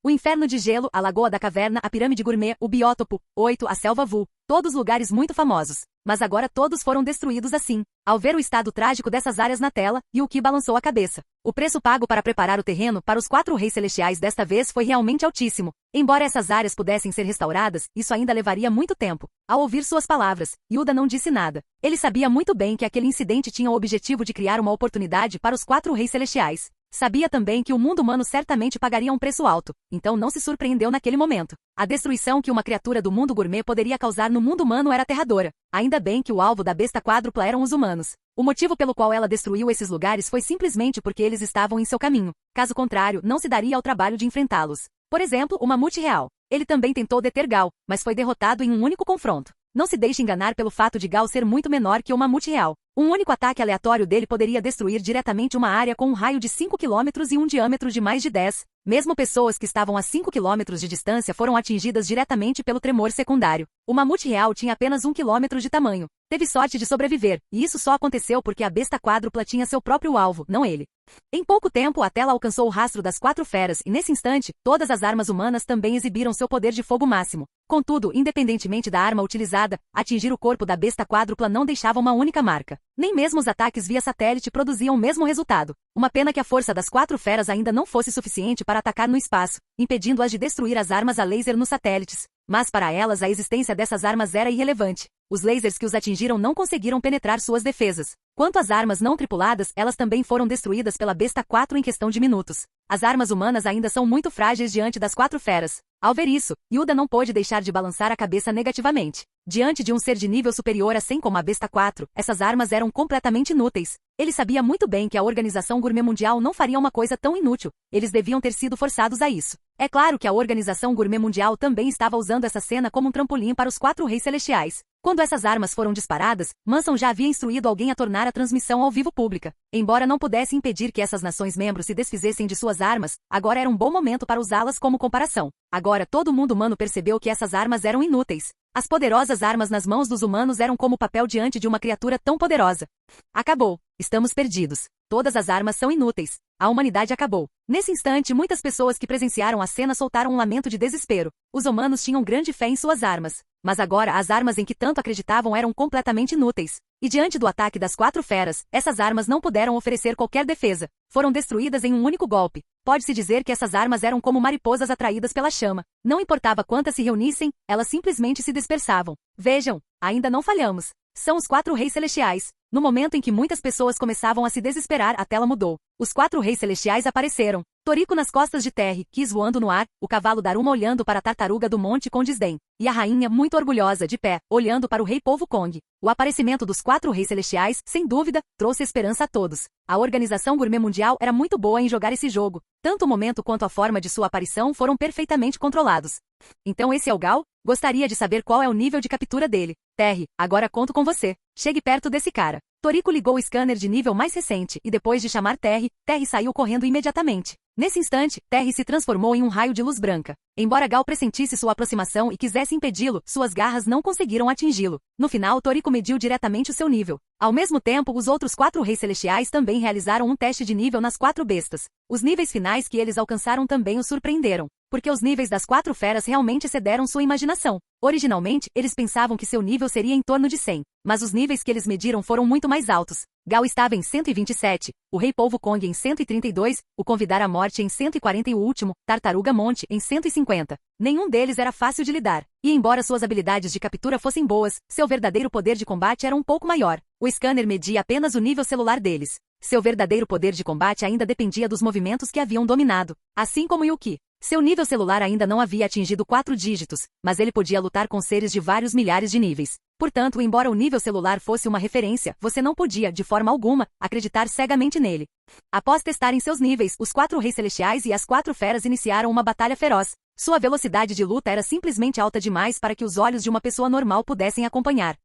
O inferno de gelo, a lagoa da caverna, a pirâmide gourmet, o biótopo, 8, a selva Vu, todos lugares muito famosos. Mas agora todos foram destruídos assim. Ao ver o estado trágico dessas áreas na tela, Yuki balançou a cabeça. O preço pago para preparar o terreno para os 4 reis celestiais desta vez foi realmente altíssimo. Embora essas áreas pudessem ser restauradas, isso ainda levaria muito tempo. Ao ouvir suas palavras, Yuda não disse nada. Ele sabia muito bem que aquele incidente tinha o objetivo de criar uma oportunidade para os 4 reis celestiais. Sabia também que o mundo humano certamente pagaria um preço alto, então não se surpreendeu naquele momento. A destruição que uma criatura do mundo gourmet poderia causar no mundo humano era aterradora. Ainda bem que o alvo da besta quádrupla eram os humanos. O motivo pelo qual ela destruiu esses lugares foi simplesmente porque eles estavam em seu caminho. Caso contrário, não se daria ao trabalho de enfrentá-los. Por exemplo, o mamute real. Ele também tentou deter Gal, mas foi derrotado em um único confronto. Não se deixe enganar pelo fato de Gal ser muito menor que o mamute real. Um único ataque aleatório dele poderia destruir diretamente uma área com um raio de 5 km e um diâmetro de mais de 10. Mesmo pessoas que estavam a 5 km de distância foram atingidas diretamente pelo tremor secundário. O mamute real tinha apenas 1 km de tamanho. Teve sorte de sobreviver, e isso só aconteceu porque a besta quádrupla tinha seu próprio alvo, não ele. Em pouco tempo, a tela alcançou o rastro das 4 feras e, nesse instante, todas as armas humanas também exibiram seu poder de fogo máximo. Contudo, independentemente da arma utilizada, atingir o corpo da besta quádrupla não deixava uma única marca. Nem mesmo os ataques via satélite produziam o mesmo resultado. Uma pena que a força das 4 feras ainda não fosse suficiente para atacar no espaço, impedindo-as de destruir as armas a laser nos satélites. Mas para elas a existência dessas armas era irrelevante. Os lasers que os atingiram não conseguiram penetrar suas defesas. Quanto às armas não tripuladas, elas também foram destruídas pela besta 4 em questão de minutos. As armas humanas ainda são muito frágeis diante das 4 feras. Ao ver isso, Yuda não pôde deixar de balançar a cabeça negativamente. Diante de um ser de nível superior a 100 como a besta 4, essas armas eram completamente inúteis. Ele sabia muito bem que a Organização Gourmet Mundial não faria uma coisa tão inútil. Eles deviam ter sido forçados a isso. É claro que a Organização Gourmet Mundial também estava usando essa cena como um trampolim para os 4 reis celestiais. Quando essas armas foram disparadas, Manson já havia instruído alguém a tornar a transmissão ao vivo pública. Embora não pudesse impedir que essas nações-membros se desfizessem de suas armas, agora era um bom momento para usá-las como comparação. Agora todo mundo humano percebeu que essas armas eram inúteis. As poderosas armas nas mãos dos humanos eram como papel diante de uma criatura tão poderosa. Acabou. Estamos perdidos. Todas as armas são inúteis. A humanidade acabou. Nesse instante, muitas pessoas que presenciaram a cena soltaram um lamento de desespero. Os humanos tinham grande fé em suas armas. Mas agora as armas em que tanto acreditavam eram completamente inúteis. E diante do ataque das 4 feras, essas armas não puderam oferecer qualquer defesa. Foram destruídas em um único golpe. Pode-se dizer que essas armas eram como mariposas atraídas pela chama. Não importava quantas se reunissem, elas simplesmente se dispersavam. Vejam, ainda não falhamos. São os 4 reis celestiais. No momento em que muitas pessoas começavam a se desesperar, a tela mudou. Os 4 reis celestiais apareceram. Toriko nas costas de Terry, Kiss voando no ar, o cavalo Daruma olhando para a tartaruga do monte com desdém, e a rainha muito orgulhosa de pé, olhando para o rei polvo Kong. O aparecimento dos 4 reis celestiais, sem dúvida, trouxe esperança a todos. A organização gourmet mundial era muito boa em jogar esse jogo. Tanto o momento quanto a forma de sua aparição foram perfeitamente controlados. Então esse é o Gal? Gostaria de saber qual é o nível de captura dele. Terry, agora conto com você. Chegue perto desse cara. Toriko ligou o scanner de nível mais recente e depois de chamar Terry, Terry saiu correndo imediatamente. Nesse instante, Terry se transformou em um raio de luz branca. Embora Gal pressentisse sua aproximação e quisesse impedi-lo, suas garras não conseguiram atingi-lo. No final, Toriko mediu diretamente o seu nível. Ao mesmo tempo, os outros 4 reis celestiais também realizaram um teste de nível nas 4 bestas. Os níveis finais que eles alcançaram também os surpreenderam, porque os níveis das 4 feras realmente excederam sua imaginação. Originalmente, eles pensavam que seu nível seria em torno de 100, mas os níveis que eles mediram foram muito mais altos. Gal estava em 127, o Rei Polvo Kong em 132, o Convidar a Morte em 140 e o último, Tartaruga Monte, em 150. Nenhum deles era fácil de lidar, e embora suas habilidades de captura fossem boas, seu verdadeiro poder de combate era um pouco maior. O scanner media apenas o nível celular deles. Seu verdadeiro poder de combate ainda dependia dos movimentos que haviam dominado, assim como Yuki. Seu nível celular ainda não havia atingido 4 dígitos, mas ele podia lutar com seres de vários milhares de níveis. Portanto, embora o nível celular fosse uma referência, você não podia, de forma alguma, acreditar cegamente nele. Após testarem seus níveis, os 4 reis celestiais e as 4 feras iniciaram uma batalha feroz. Sua velocidade de luta era simplesmente alta demais para que os olhos de uma pessoa normal pudessem acompanhar.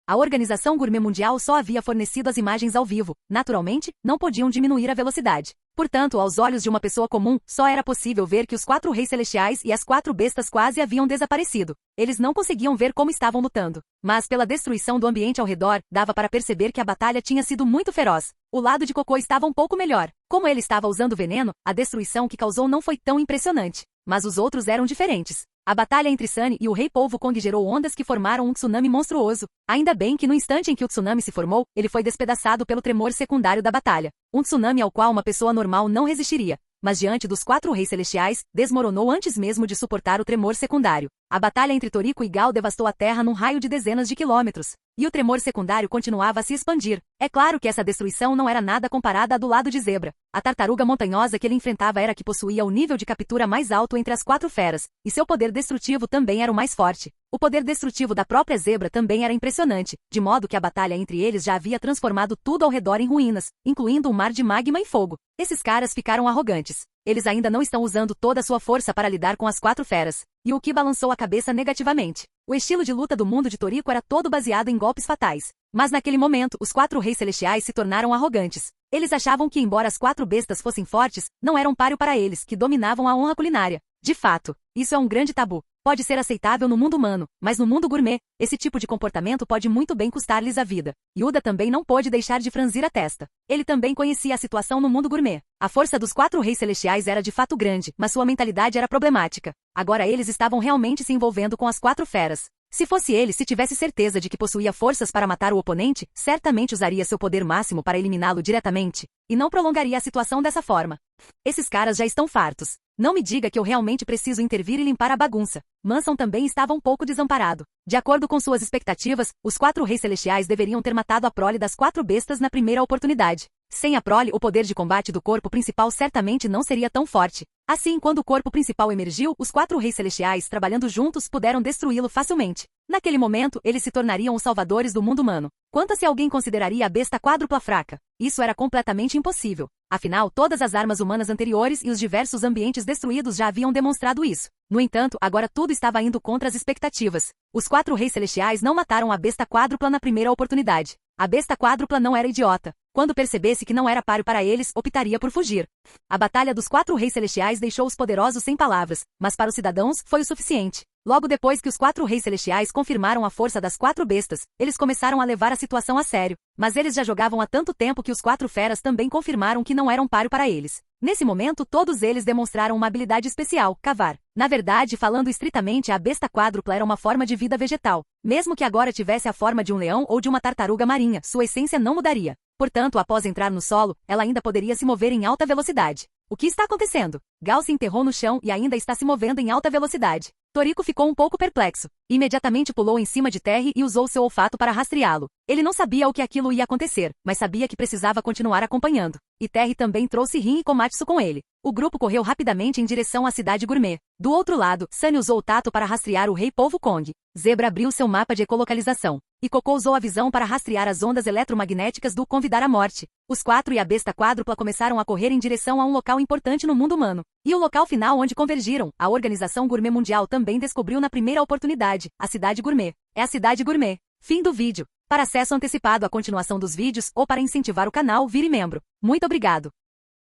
A Organização Gourmet Mundial só havia fornecido as imagens ao vivo. Naturalmente, não podiam diminuir a velocidade. Portanto, aos olhos de uma pessoa comum, só era possível ver que os 4 reis celestiais e as 4 bestas quase haviam desaparecido. Eles não conseguiam ver como estavam lutando. Mas, pela destruição do ambiente ao redor, dava para perceber que a batalha tinha sido muito feroz. O lado de Cocô estava um pouco melhor. Como ele estava usando veneno, a destruição que causou não foi tão impressionante. Mas os outros eram diferentes. A batalha entre Sunny e o Rei Polvo Kong gerou ondas que formaram um tsunami monstruoso. Ainda bem que no instante em que o tsunami se formou, ele foi despedaçado pelo tremor secundário da batalha. Um tsunami ao qual uma pessoa normal não resistiria. Mas diante dos 4 reis celestiais, desmoronou antes mesmo de suportar o tremor secundário. A batalha entre Toriko e Gal devastou a Terra num raio de dezenas de quilômetros. E o tremor secundário continuava a se expandir. É claro que essa destruição não era nada comparada à do lado de Zebra. A tartaruga montanhosa que ele enfrentava era a que possuía o nível de captura mais alto entre as 4 feras, e seu poder destrutivo também era o mais forte. O poder destrutivo da própria Zebra também era impressionante, de modo que a batalha entre eles já havia transformado tudo ao redor em ruínas, incluindo um mar de magma e fogo. Esses caras ficaram arrogantes. Eles ainda não estão usando toda a sua força para lidar com as 4 feras. Yuki balançou a cabeça negativamente. O estilo de luta do mundo de Toriko era todo baseado em golpes fatais. Mas naquele momento, os 4 reis celestiais se tornaram arrogantes. Eles achavam que, embora as 4 bestas fossem fortes, não eram páreo para eles, que dominavam a honra culinária. De fato, isso é um grande tabu. Pode ser aceitável no mundo humano, mas no mundo gourmet, esse tipo de comportamento pode muito bem custar-lhes a vida. Yuda também não pôde deixar de franzir a testa. Ele também conhecia a situação no mundo gourmet. A força dos 4 reis celestiais era de fato grande, mas sua mentalidade era problemática. Agora eles estavam realmente se envolvendo com as 4 feras. Se fosse ele, se tivesse certeza de que possuía forças para matar o oponente, certamente usaria seu poder máximo para eliminá-lo diretamente, e não prolongaria a situação dessa forma. Esses caras já estão fartos. Não me diga que eu realmente preciso intervir e limpar a bagunça. Manson também estava um pouco desamparado. De acordo com suas expectativas, os 4 reis celestiais deveriam ter matado a prole das 4 bestas na primeira oportunidade. Sem a prole, o poder de combate do corpo principal certamente não seria tão forte. Assim, quando o corpo principal emergiu, os 4 reis celestiais, trabalhando juntos, puderam destruí-lo facilmente. Naquele momento, eles se tornariam os salvadores do mundo humano. Quanto a se alguém consideraria a besta quádrupla fraca? Isso era completamente impossível. Afinal, todas as armas humanas anteriores e os diversos ambientes destruídos já haviam demonstrado isso. No entanto, agora tudo estava indo contra as expectativas. Os 4 reis celestiais não mataram a besta quádrupla na primeira oportunidade. A besta quádrupla não era idiota. Quando percebesse que não era páreo para eles, optaria por fugir. A batalha dos 4 reis celestiais deixou os poderosos sem palavras, mas para os cidadãos foi o suficiente. Logo depois que os 4 reis celestiais confirmaram a força das 4 bestas, eles começaram a levar a situação a sério. Mas eles já jogavam há tanto tempo que os 4 feras também confirmaram que não eram páreo para eles. Nesse momento, todos eles demonstraram uma habilidade especial, cavar. Na verdade, falando estritamente, a besta quádrupla era uma forma de vida vegetal. Mesmo que agora tivesse a forma de um leão ou de uma tartaruga marinha, sua essência não mudaria. Portanto, após entrar no solo, ela ainda poderia se mover em alta velocidade. O que está acontecendo? Gal se enterrou no chão e ainda está se movendo em alta velocidade. Toriko ficou um pouco perplexo. Imediatamente pulou em cima de Terry e usou seu olfato para rastreá-lo. Ele não sabia o que aquilo ia acontecer, mas sabia que precisava continuar acompanhando. E Terry também trouxe Rin e Komatsu com ele. O grupo correu rapidamente em direção à cidade gourmet. Do outro lado, Sunny usou o tato para rastrear o rei polvo Kong. Zebra abriu seu mapa de ecolocalização. E Coco usou a visão para rastrear as ondas eletromagnéticas do Convidar à Morte. Os 4 e a besta quádrupla começaram a correr em direção a um local importante no mundo humano. E o local final onde convergiram, a Organização Gourmet Mundial também descobriu na primeira oportunidade, a cidade gourmet. É a cidade gourmet. Fim do vídeo. Para acesso antecipado à continuação dos vídeos ou para incentivar o canal, vire membro. Muito obrigado.